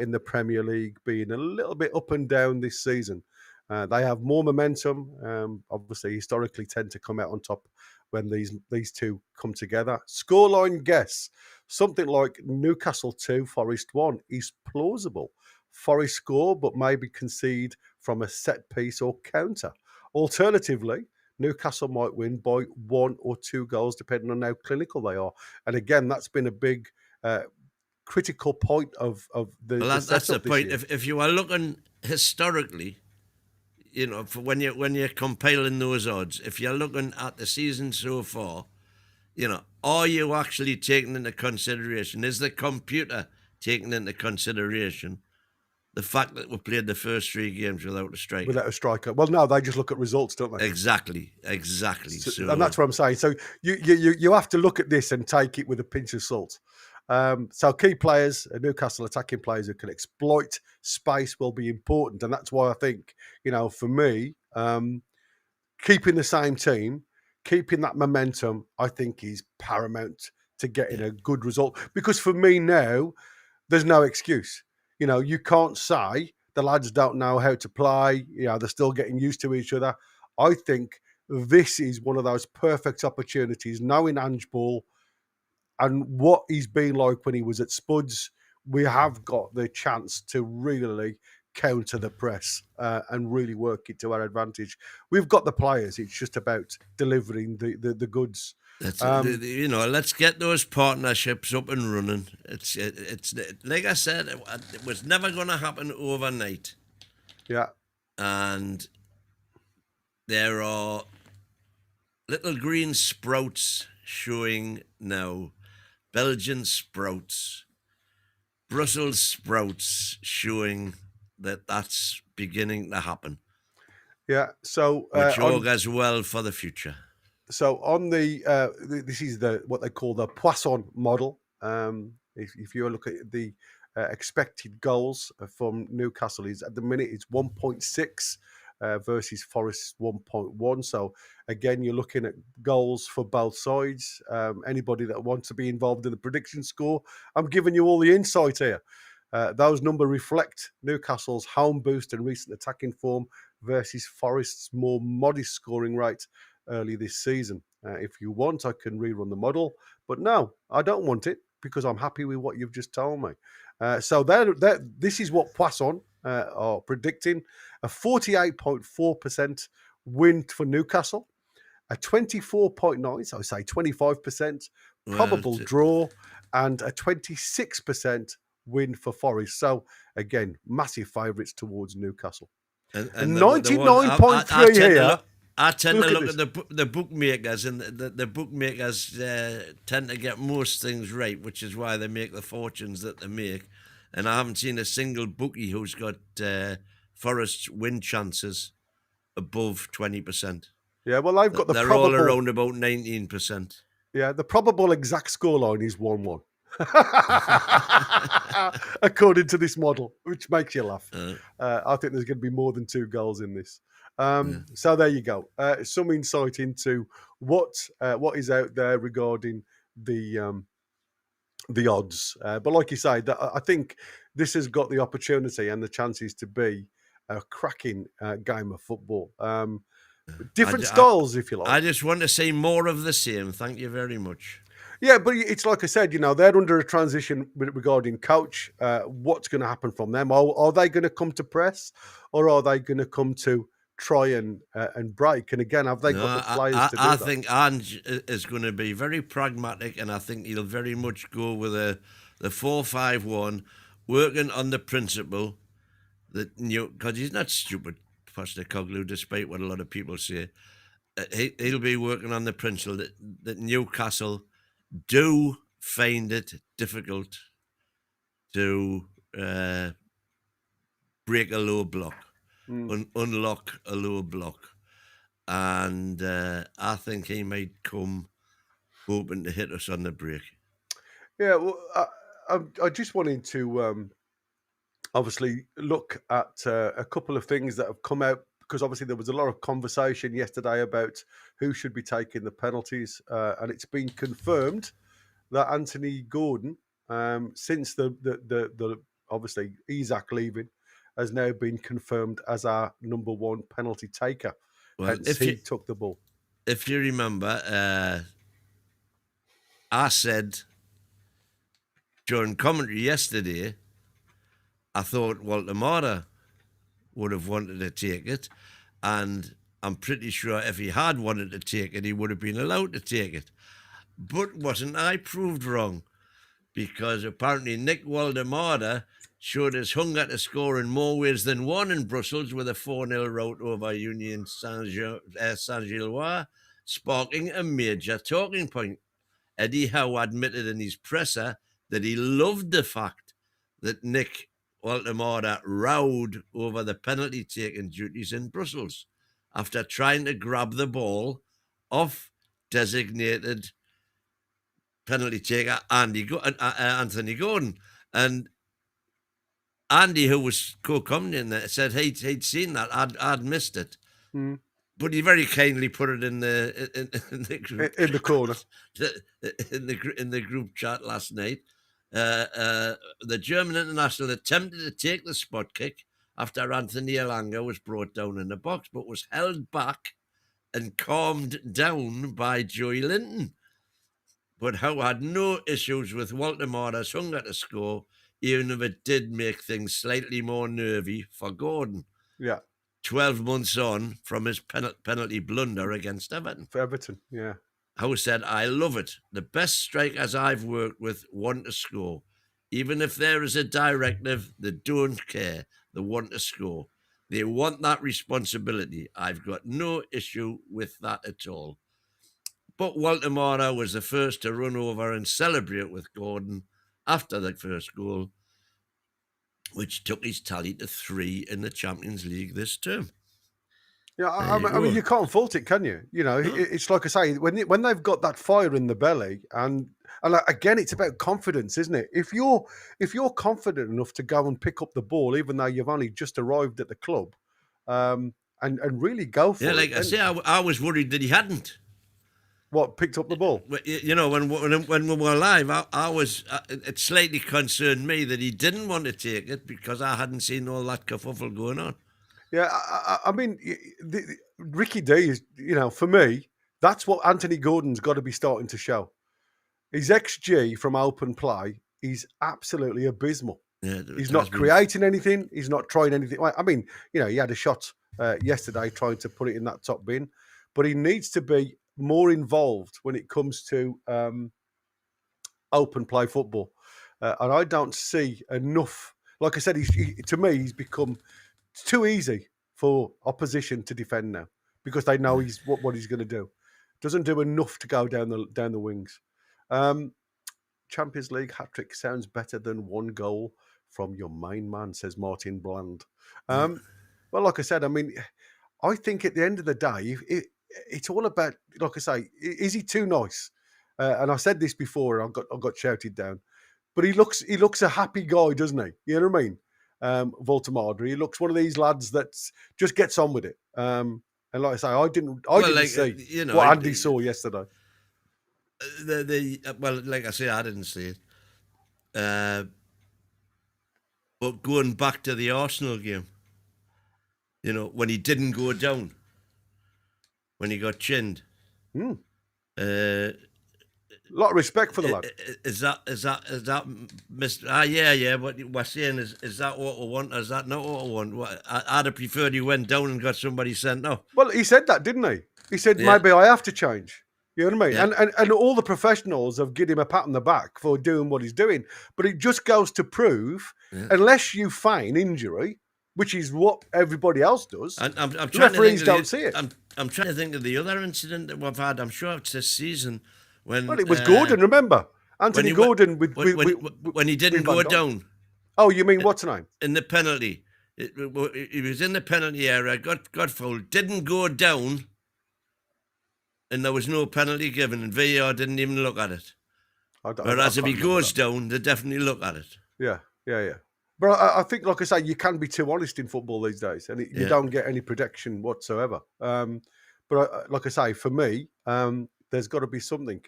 [SPEAKER 2] in the Premier League being a little bit up and down this season. They have more momentum. Obviously, historically tend to come out on top when these two come together. Scoreline guess, something like Newcastle 2, Forest 1 is plausible. Forest score, but maybe concede from a set piece or counter. Alternatively, Newcastle might win by 1 or 2 goals, depending on how clinical they are. And again, that's been a big critical point of the
[SPEAKER 3] Well, that's the point.
[SPEAKER 2] Year.
[SPEAKER 3] If you are looking historically, for when you're compiling those odds, if you're looking at the season so far, are you actually taking into consideration? Is the computer taking into consideration the fact that we played the first 3 games without a striker?
[SPEAKER 2] Without a striker. Well, no, they just look at results, don't they?
[SPEAKER 3] Exactly.
[SPEAKER 2] So, and that's what I'm saying. So you have to look at this and take it with a pinch of salt. So key players, Newcastle attacking players who can exploit space will be important. And that's why I think, for me, keeping the same team, keeping that momentum, I think is paramount to getting a good result. Because for me now, there's no excuse. You can't say the lads don't know how to play. They're still getting used to each other. I think this is one of those perfect opportunities, knowing Ange Ball and what he's been like when he was at Spuds. We have got the chance to really counter the press and really work it to our advantage. We've got the players. It's just about delivering the goods.
[SPEAKER 3] Let's get those partnerships up and running. It's like I said, it was never going to happen overnight.
[SPEAKER 2] Yeah.
[SPEAKER 3] And there are little green sprouts showing now. Belgian sprouts, Brussels sprouts showing that's beginning to happen,
[SPEAKER 2] Yeah. So
[SPEAKER 3] which augurs well for the future.
[SPEAKER 2] So on this is what they call the Poisson model. If you look at the expected goals from Newcastle, is at the minute it's 1.6 versus Forest's 1.1. So again, you're looking at goals for both sides. Anybody that wants to be involved in the prediction score, I'm giving you all the insight here. Those numbers reflect Newcastle's home boost and recent attacking form versus Forest's more modest scoring rate early this season. If you want, I can rerun the model, but no, I don't want it because I'm happy with what you've just told me. So this is what Poisson are predicting: a 48.4% win for Newcastle, a 24.9, so I say 25% probable draw, and a 26% win for Forest. So again, massive favourites towards Newcastle. And 99.3 here.
[SPEAKER 3] I tend to look at the bookmakers, and the bookmakers tend to get most things right, which is why they make the fortunes that they make. And I haven't seen a single bookie who's got Forest's win chances above 20%.
[SPEAKER 2] Yeah, well, I've got
[SPEAKER 3] they're all around about 19%.
[SPEAKER 2] Yeah, the probable exact scoreline is 1-1. According to this model, which makes you laugh. I think there's going to be more than 2 goals in this. So there you go. Some insight into what is out there regarding the odds. But like you say, I think this has got the opportunity and the chances to be a cracking game of football. Different styles, if you like.
[SPEAKER 3] I just want to see more of the same. Thank you very much.
[SPEAKER 2] Yeah, but it's like I said, they're under a transition regarding coach. What's going to happen from them? Are they going to come to press, or are they going to come to try and break? And again, have they got the players to do that?
[SPEAKER 3] I think Ange is going to be very pragmatic, and I think he'll very much go with the 4-5-1, working on the principle that because he's not stupid, Postecoglou, despite what a lot of people say. He'll be working on the principle that Newcastle do find it difficult to break a low block, unlock a low block. And I think he might come hoping to hit us on the break.
[SPEAKER 2] Yeah, well, I just wanted to obviously look at a couple of things that have come out, because obviously there was a lot of conversation yesterday about who should be taking the penalties, and it's been confirmed that Anthony Gordon, since the obviously Isak leaving, has now been confirmed as our number 1 penalty taker. Well, hence he took the ball.
[SPEAKER 3] If you remember, I said during commentary yesterday, I thought Walter Mara would have wanted to take it, and I'm pretty sure if he had wanted to take it, he would have been allowed to take it. But wasn't I proved wrong? Because apparently Nick Waldemar showed his hunger to score in more ways than one in Brussels with a 4-0 rout over Union Saint-Gilloise, sparking a major talking point. Eddie Howe admitted in his presser that he loved the fact that Nick Waldemar rowed over the penalty-taking duties in Brussels after trying to grab the ball off designated penalty taker Anthony Gordon. And Andy, who was co-commenting there, said he'd seen that. I'd missed it. But he very kindly put it in the group
[SPEAKER 2] in the corner
[SPEAKER 3] in the group chat last night. The German international attempted to take the spot kick after Anthony Elanga was brought down in the box, but was held back and calmed down by Joey Linton. But Howe had no issues with Walter Mara's hunger to score, even if it did make things slightly more nervy for Gordon.
[SPEAKER 2] Yeah.
[SPEAKER 3] 12 months on from his penalty blunder against Everton.
[SPEAKER 2] For Everton, yeah.
[SPEAKER 3] Howe said, I love it. The best strikers I've worked with want to score. Even if there is a directive, they don't care. They want to score. They want that responsibility. I've got no issue with that at all. But Walter Mara was the first to run over and celebrate with Gordon after the first goal. which took his tally to 3 in the Champions League this term.
[SPEAKER 2] Yeah,
[SPEAKER 3] There
[SPEAKER 2] I
[SPEAKER 3] you
[SPEAKER 2] mean, I mean,
[SPEAKER 3] go.
[SPEAKER 2] you can't fault it, can you? You know,
[SPEAKER 3] No.
[SPEAKER 2] it's like I say, when they've got that fire in the belly, and again, it's about confidence, isn't it? If you're confident enough to go and pick up the ball, even though you've only just arrived at the club, and really go
[SPEAKER 3] Yeah,
[SPEAKER 2] for it,
[SPEAKER 3] like I
[SPEAKER 2] then
[SPEAKER 3] say, I was worried that he hadn't.
[SPEAKER 2] what picked up the ball?
[SPEAKER 3] You know, when we were live, I was. It slightly concerned me that he didn't want to take it because I hadn't seen all that kerfuffle going on.
[SPEAKER 2] Yeah, I mean, Ricky D is, for me, that's what Anthony Gordon's got to be starting to show. His XG from open play is absolutely abysmal.
[SPEAKER 3] Yeah,
[SPEAKER 2] He's not creating anything. He's not trying anything. I mean, he had a shot yesterday trying to put it in that top bin, but he needs to be more involved when it comes to open play football. And I don't see enough. Like I said, to me, he's become too easy for opposition to defend now because they know he's what he's going to do. Doesn't do enough to go down the wings. Champions League hat trick sounds better than one goal from your main man, says Martin Bland. Well, like I said, I mean, I think at the end of the day, it's all about, like I say, is he too nice? And I said this before, and I got shouted down. But he looks a happy guy, doesn't he? You know what I mean? Voldemort. He looks one of these lads that just gets on with it. And like I say, I didn't see what Andy saw yesterday.
[SPEAKER 3] Well, like I say, I didn't see it. But going back to the Arsenal game, when he didn't go down, when he got chinned,
[SPEAKER 2] A lot of respect for the lad.
[SPEAKER 3] Is that Mr. Yeah. What we're saying is that what we want? Or is that not what we want? I'd have preferred he went down and got somebody sent off.
[SPEAKER 2] Well, he said that, didn't he? He said maybe I have to change. You know what I mean?
[SPEAKER 3] Yeah.
[SPEAKER 2] And all the professionals have given him a pat on the back for doing what he's doing. But it just goes to prove, unless you feign injury, which is what everybody else does,
[SPEAKER 3] I'm trying
[SPEAKER 2] referees
[SPEAKER 3] to
[SPEAKER 2] don't see it.
[SPEAKER 3] I'm trying to think of the other incident that we've had. I'm sure it's this season when.
[SPEAKER 2] Well, it was Gordon. Remember, Anthony Gordon
[SPEAKER 3] when he didn't go down.
[SPEAKER 2] Oh, you mean what's the name?
[SPEAKER 3] In the penalty, he was in the penalty area. Got fouled. Didn't go down. And there was no penalty given, and VAR didn't even look at it. Whereas if he goes down, they definitely look at it.
[SPEAKER 2] Yeah. But I think, like I say, you can be too honest in football these days, and you don't get any protection whatsoever. But like I say, for me, there's got to be something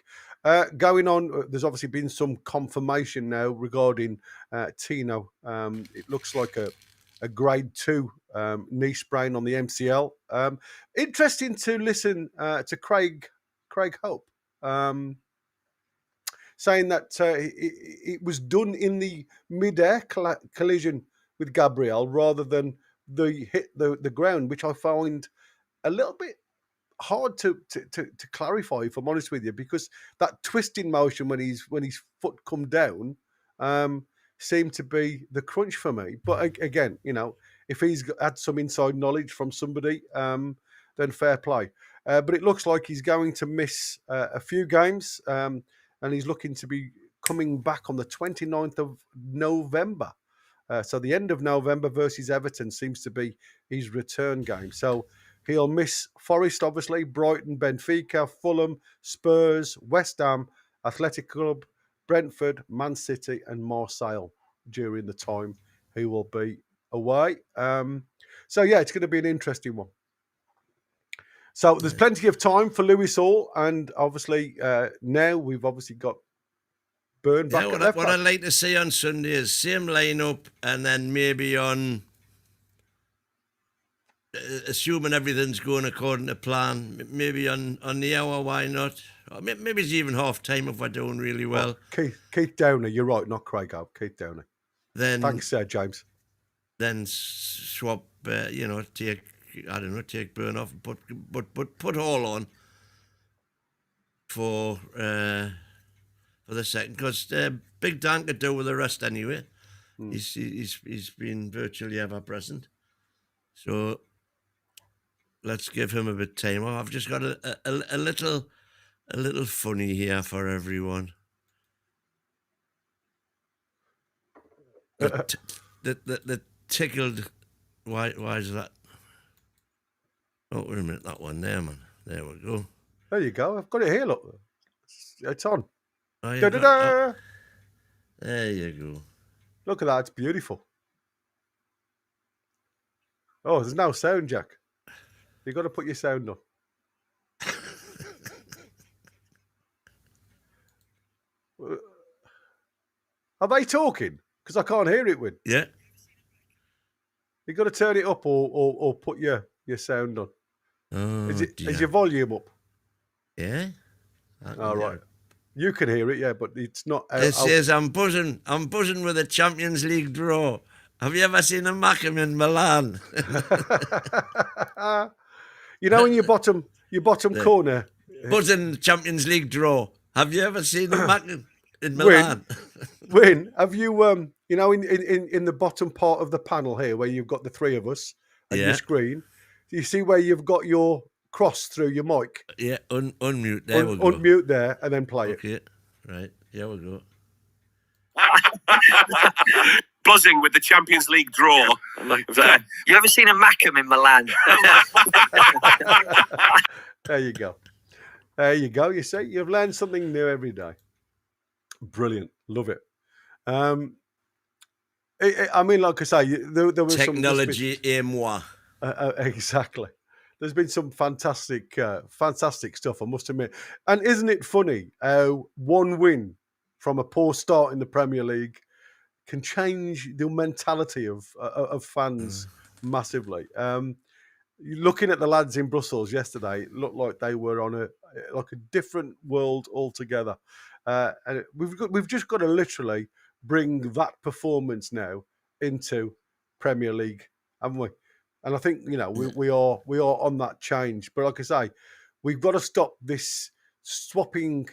[SPEAKER 2] going on. There's obviously been some confirmation now regarding Tino. It looks like a grade 2 knee sprain on the MCL. Interesting to listen to Craig Hope saying that it was done in the mid-air collision with Gabriel rather than hit the ground, which I find a little bit hard to clarify, if I'm honest with you, because that twisting motion when his foot come down seemed to be the crunch for me. But again, if he's had some inside knowledge from somebody, then fair play. But it looks like he's going to miss a few games, and he's looking to be coming back on the 29th of November. So the end of November versus Everton seems to be his return game. So he'll miss Forest, obviously, Brighton, Benfica, Fulham, Spurs, West Ham, Athletic Club, Brentford, Man City, and Marseille during the time he will be away. So yeah, it's going to be an interesting one. So there's plenty of time for Lewis Hall, and obviously now we've obviously got Burn back at left back.
[SPEAKER 3] What I'd like to see on Sunday is same lineup, and then maybe on, assuming everything's going according to plan, maybe on the hour, why not? Or maybe it's even half time if we're doing really well.
[SPEAKER 2] Keith Downer, you're right, not Craig Hope, Keith Downer.
[SPEAKER 3] Then
[SPEAKER 2] thanks, James.
[SPEAKER 3] Then swap, take Burn off, but put Hall on for the second, because Big Dan could do with the rest anyway. He's been virtually ever present, so let's give him a bit of time. I've just got a little funny here for everyone. the tickled. Why is that? Oh, wait a minute, that one there, man. There we go.
[SPEAKER 2] There you go. I've got it here. Look, it's on.
[SPEAKER 3] Oh, you
[SPEAKER 2] Da-da-da!
[SPEAKER 3] there you go.
[SPEAKER 2] Look at that. It's beautiful. Oh, there's no sound, Jack. You've got to put your sound on. Are they talking? Because I can't hear it, Win.
[SPEAKER 3] Yeah.
[SPEAKER 2] You've got to turn it up or put your sound on.
[SPEAKER 3] Oh,
[SPEAKER 2] Is your volume up?
[SPEAKER 3] Yeah.
[SPEAKER 2] All right. You can hear it, yeah, but it's not.
[SPEAKER 3] It says, I'm buzzing with a Champions League draw. Have you ever seen a Mackem in Milan?
[SPEAKER 2] You know, in your bottom corner.
[SPEAKER 3] Buzzing Champions League draw. Have you ever seen a Mackem in Milan?
[SPEAKER 2] Win, have you, you know, in the bottom part of the panel here where you've got the three of us and your screen, do you see where you've got your cross through your mic?
[SPEAKER 3] Yeah, unmute. There we go.
[SPEAKER 2] Unmute there and then play
[SPEAKER 3] it. Right, here we go.
[SPEAKER 4] Buzzing with the Champions League draw.
[SPEAKER 5] You ever seen a Mackem in Milan?
[SPEAKER 2] There you go. There you go. You see, you've learned something new every day. Brilliant. Love it. I mean, like I say, there was
[SPEAKER 3] technology et moi.
[SPEAKER 2] Exactly. There's been some fantastic stuff, I must admit. And isn't it funny how one win from a poor start in the Premier League can change the mentality of fans massively? Looking at the lads in Brussels yesterday, it looked like they were on a different world altogether. And we've just got to literally bring that performance now into Premier League, haven't we? And I think, you know, we are on that change. But like I say, we've got to stop this swapping,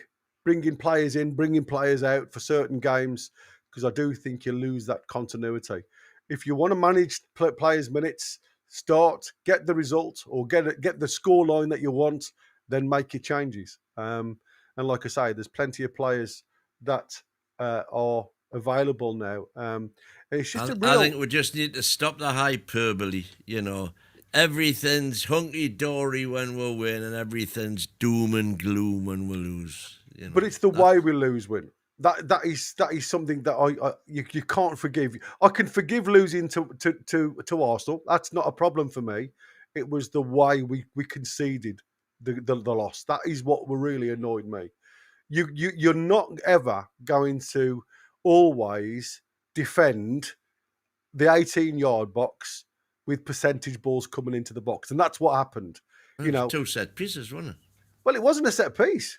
[SPEAKER 2] bringing players in, bringing players out for certain games, because I do think you lose that continuity. If you want to manage players' minutes, start, get the result, or get the score line that you want, then make your changes. And like I say, there's plenty of players that are available now. It's just
[SPEAKER 3] I think we just need to stop the hyperbole, you know. Everything's hunky-dory when we win and everything's doom and gloom when we lose. You know?
[SPEAKER 2] But it's the way we lose, Win. That is something that you can't forgive. I can forgive losing to Arsenal. That's not a problem for me. It was the way we conceded the loss. That is what really annoyed me. You're not ever going to always defend the 18-yard box with percentage balls coming into the box, and that's what happened. You know,
[SPEAKER 3] 2 set pieces, wasn't it?
[SPEAKER 2] Well, it wasn't a set piece.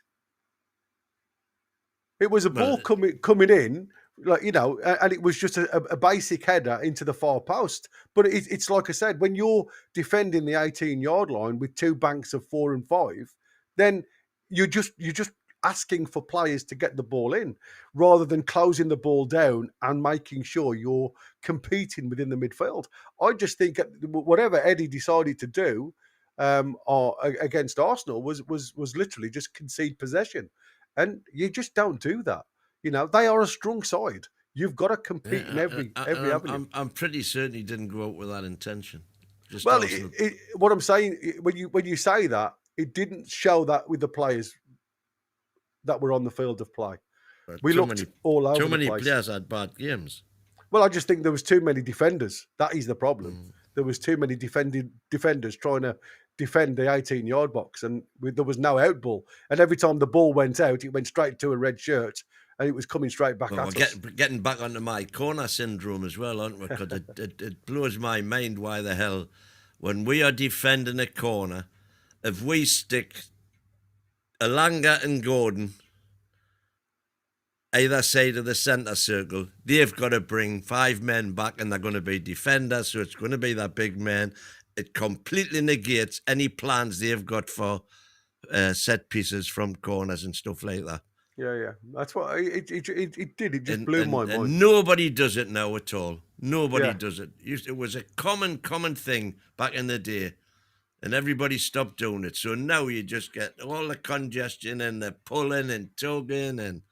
[SPEAKER 2] It was a ball coming in, like, you know, and it was just a basic header into the far post. But it's like I said, when you're defending the 18-yard line with 2 banks of 4 and 5, then you're just asking for players to get the ball in rather than closing the ball down and making sure you're competing within the midfield. I just think whatever Eddie decided to do against Arsenal was literally just concede possession. And you just don't do that. You know, they are a strong side. You've got to compete in every avenue.
[SPEAKER 3] I'm pretty certain he didn't go out with that intention.
[SPEAKER 2] Well, what I'm saying, when you say that, it didn't show that with the players that were on the field of play. We looked all over the place.
[SPEAKER 3] Too many players had bad games.
[SPEAKER 2] Well, I just think there was too many defenders. That is the problem. There was too many defenders trying to defend the 18-yard box, and there was no out ball. And every time the ball went out, it went straight to a red shirt, and it was coming straight back at us.
[SPEAKER 3] Getting back onto my corner syndrome as well, aren't we? Because it blows my mind why the hell, when we are defending a corner, if we stick Alanga and Gordon either side of the centre circle, they've got to bring 5 men back, and they're going to be defenders, so it's going to be that big man. It completely negates any plans they've got for set pieces from corners and stuff like that.
[SPEAKER 2] Yeah. That's what it did. It just blew my mind.
[SPEAKER 3] And nobody does it now at all. Nobody does it. It was a common thing back in the day, and everybody stopped doing it. So now you just get all the congestion and the pulling and tugging, and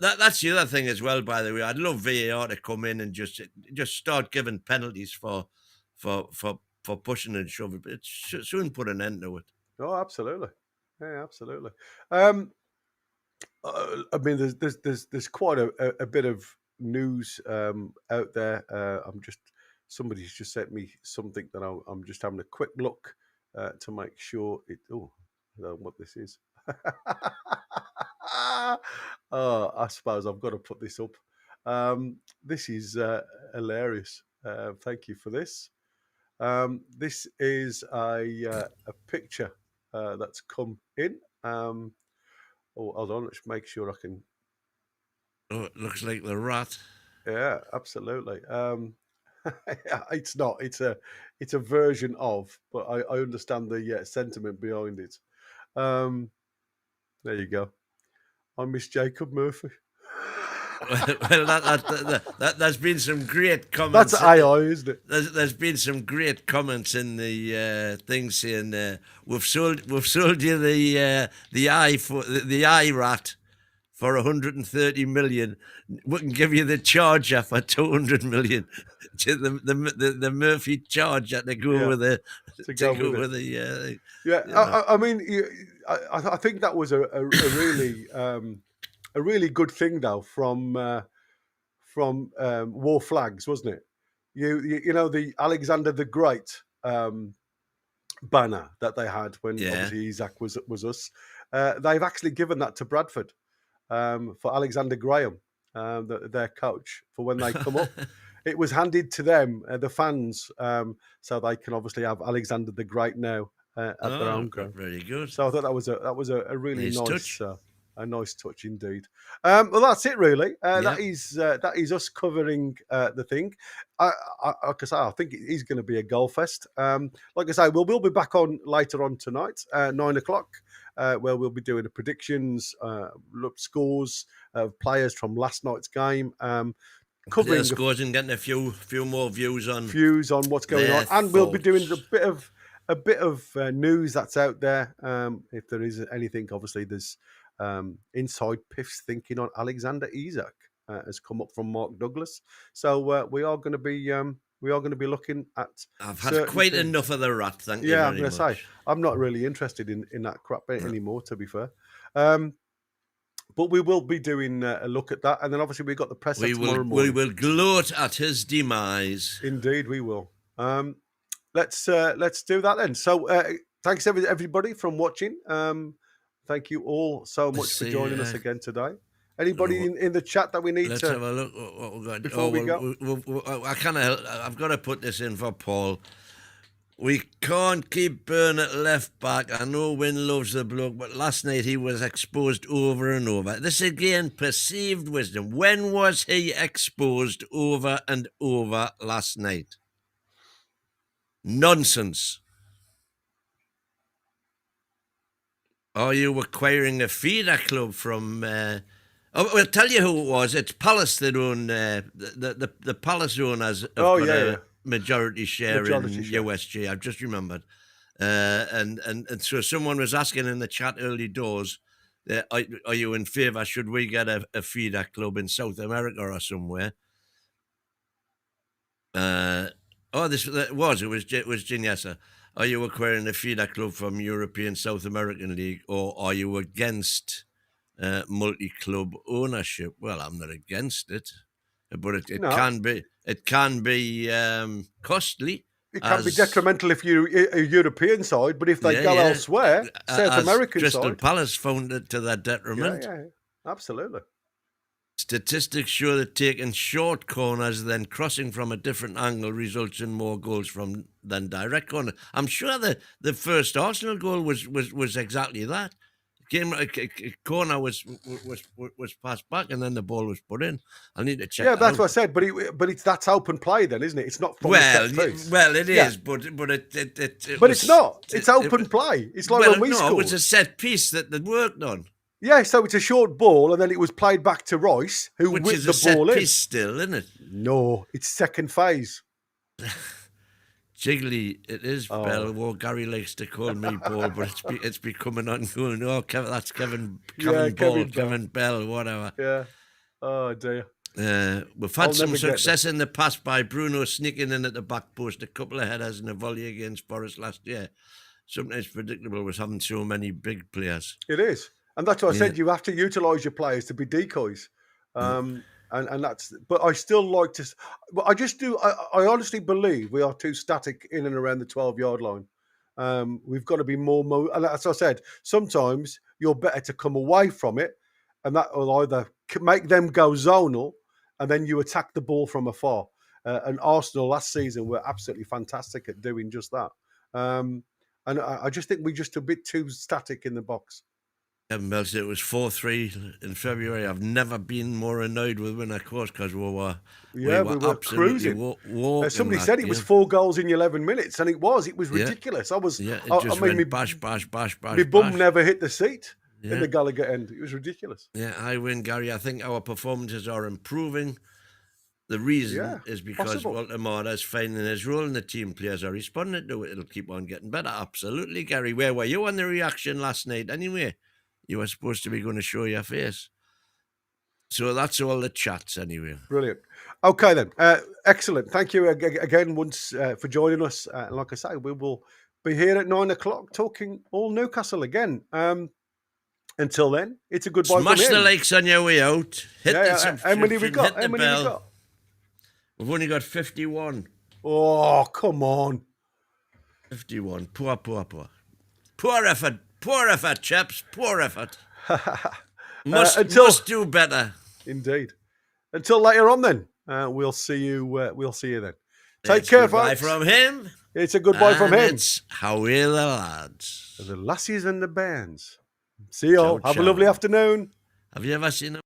[SPEAKER 3] That's the other thing as well. By the way, I'd love VAR to come in and just start giving penalties for pushing and shoving. But it soon put an end to it.
[SPEAKER 2] Oh, absolutely. Yeah, absolutely. I mean, there's quite a bit of news out there. Somebody's just sent me something that I'm just having a quick look to make sure it. Oh, I don't know what this is. Oh, I suppose I've got to put this up. This is hilarious. Thank you for this. This is a picture that's come in. Oh, hold on. Let's make sure I can.
[SPEAKER 3] Oh, it looks like the rat.
[SPEAKER 2] Yeah, absolutely. It's not. It's a version of, but I understand the sentiment behind it. There you go. I miss Jacob Murphy.
[SPEAKER 3] Well, there's been some great comments.
[SPEAKER 2] That's AI, isn't it?
[SPEAKER 3] There's been some great comments in the thing saying we've sold you the eye rat for 130 million. We can give you the Charger for 200 million. The Murphy Charger to go with the
[SPEAKER 2] yeah. I mean, I think that was a really good thing though from War Flags, wasn't it? You know the Alexander the Great banner that they had when obviously Isaac was us. They've actually given that to Bradford for Alexander Graham, their coach, for when they come up. It was handed to them, the fans, so they can obviously have Alexander the Great now at their own ground.
[SPEAKER 3] Very good.
[SPEAKER 2] So I thought that was a really nice
[SPEAKER 3] touch.
[SPEAKER 2] A nice touch indeed. Well, that's it really. That is us covering the thing. Like I say, I think it is going to be a goal fest. Like I say, we'll be back on later on tonight, 9:00, where we'll be doing the predictions, scores of players from last night's game. Covering
[SPEAKER 3] the scores and getting a few more views on
[SPEAKER 2] what's going on, and we'll be doing a bit of news that's out there. If there is anything, obviously there's inside Piff's thinking on Alexander Isak has come up from Mark Douglas. So we are going to be looking at.
[SPEAKER 3] I've had quite enough of the rat. Thank you.
[SPEAKER 2] Yeah, I'm going to say I'm not really interested in that crap anymore. To be fair. But we will be doing a look at that, and then obviously we've got the press tomorrow morning.
[SPEAKER 3] We will gloat at his demise.
[SPEAKER 2] Indeed, we will. Let's do that then. So, thanks everybody from watching. Thank you all so much for joining us again today. Anybody in the chat that we need
[SPEAKER 3] Let's
[SPEAKER 2] to
[SPEAKER 3] have a look what we've got.
[SPEAKER 2] Before we go?
[SPEAKER 3] I've got to put this in for Paul. We can't keep Byrne at left back. I know Wynne loves the bloke, but last night he was exposed over and over. This again, perceived wisdom. When was he exposed over and over last night? Nonsense. Are you acquiring a feeder club from... I'll tell you who it was. It's Palace that own... the Palace owners have got a majority share in USG. I've just remembered. And so someone was asking in the chat early doors, are you in favour? Should we get a feeder club in South America or somewhere? It was Ginyasa. Are you acquiring a feeder club from European South American League, or are you against multi-club ownership? Well, I'm not against it, but it can be costly.
[SPEAKER 2] It can be detrimental if you're a European side, but if they go elsewhere, South American
[SPEAKER 3] Crystal
[SPEAKER 2] side,
[SPEAKER 3] Palace found it to their detriment.
[SPEAKER 2] Yeah, absolutely.
[SPEAKER 3] Statistics show that taking short corners, then crossing from a different angle, results in more goals than direct corner. I'm sure the first Arsenal goal was exactly that. A corner was passed back, and then the ball was put in. I need to check.
[SPEAKER 2] Yeah, that's what I said. But that's open play, then, isn't it? It's not from the set piece.
[SPEAKER 3] Well, it is, but
[SPEAKER 2] it's not. It's open play. It's like when we scored.
[SPEAKER 3] It was a set piece that they worked on.
[SPEAKER 2] Yeah, so it's a short ball, and then it was played back to Royce, who
[SPEAKER 3] whipped
[SPEAKER 2] the
[SPEAKER 3] the
[SPEAKER 2] ball in.
[SPEAKER 3] Piece still, isn't it?
[SPEAKER 2] No, it's second phase.
[SPEAKER 3] Jiggly, it is Bell. Well, Gary likes to call me Paul, but it's becoming ongoing. Oh, that's Kevin
[SPEAKER 2] Yeah,
[SPEAKER 3] Ball,
[SPEAKER 2] Kevin Bell.
[SPEAKER 3] Kevin Bell, whatever.
[SPEAKER 2] Yeah. Oh dear.
[SPEAKER 3] We've had some
[SPEAKER 2] never get
[SPEAKER 3] success in the past by Bruno sneaking in at the back post, a couple of headers and a volley against Forest last year. Sometimes predictable was having so many big players.
[SPEAKER 2] It is, and that's why I
[SPEAKER 3] Yeah.
[SPEAKER 2] said you have to utilise your players to be decoys. And that's, but I still like to. But I just do. I honestly believe we are too static in and around the 12-yard line. We've got to be more. And as I said, sometimes you're better to come away from it, and that will either make them go zonal, and then you attack the ball from afar. And Arsenal last season were absolutely fantastic at doing just that. And I just think we're just a bit too static in the box.
[SPEAKER 3] Kevin Bell said it was 4-3 in February. I've never been more annoyed with winner course because we were
[SPEAKER 2] absolutely cruising. Somebody said it was 4 goals in 11 minutes, and it was ridiculous. I was,
[SPEAKER 3] it just went bash.
[SPEAKER 2] My bum never hit the seat in the Gallagher end. It was ridiculous.
[SPEAKER 3] Yeah, I win, Gary. I think our performances are improving. The reason is because Walter Mada is finding his role and the team players are responding to it. It'll keep on getting better. Absolutely, Gary. Where were you on the reaction last night anyway? You were supposed to be going to show your face. So that's all the chats anyway.
[SPEAKER 2] Brilliant. Okay then. Excellent. Thank you again once for joining us. Like I say, we will be here at 9 o'clock talking all Newcastle again. Until then, it's a goodbye.
[SPEAKER 3] Smash the likes on your way out. Hit the subscription.
[SPEAKER 2] How many we got?
[SPEAKER 3] Hit the bell. We've only got 51.
[SPEAKER 2] Oh, come on.
[SPEAKER 3] 51. Poor. Poor effort, chaps. Poor effort. Must do better.
[SPEAKER 2] Indeed. Until later on, then we'll see you. We'll see you then. Take care, folks.
[SPEAKER 3] Goodbye from him.
[SPEAKER 2] It's a goodbye from him.
[SPEAKER 3] It's how are the lads?
[SPEAKER 2] The lassies and the bands. See you all. Have a lovely afternoon.
[SPEAKER 3] Have you ever seen them?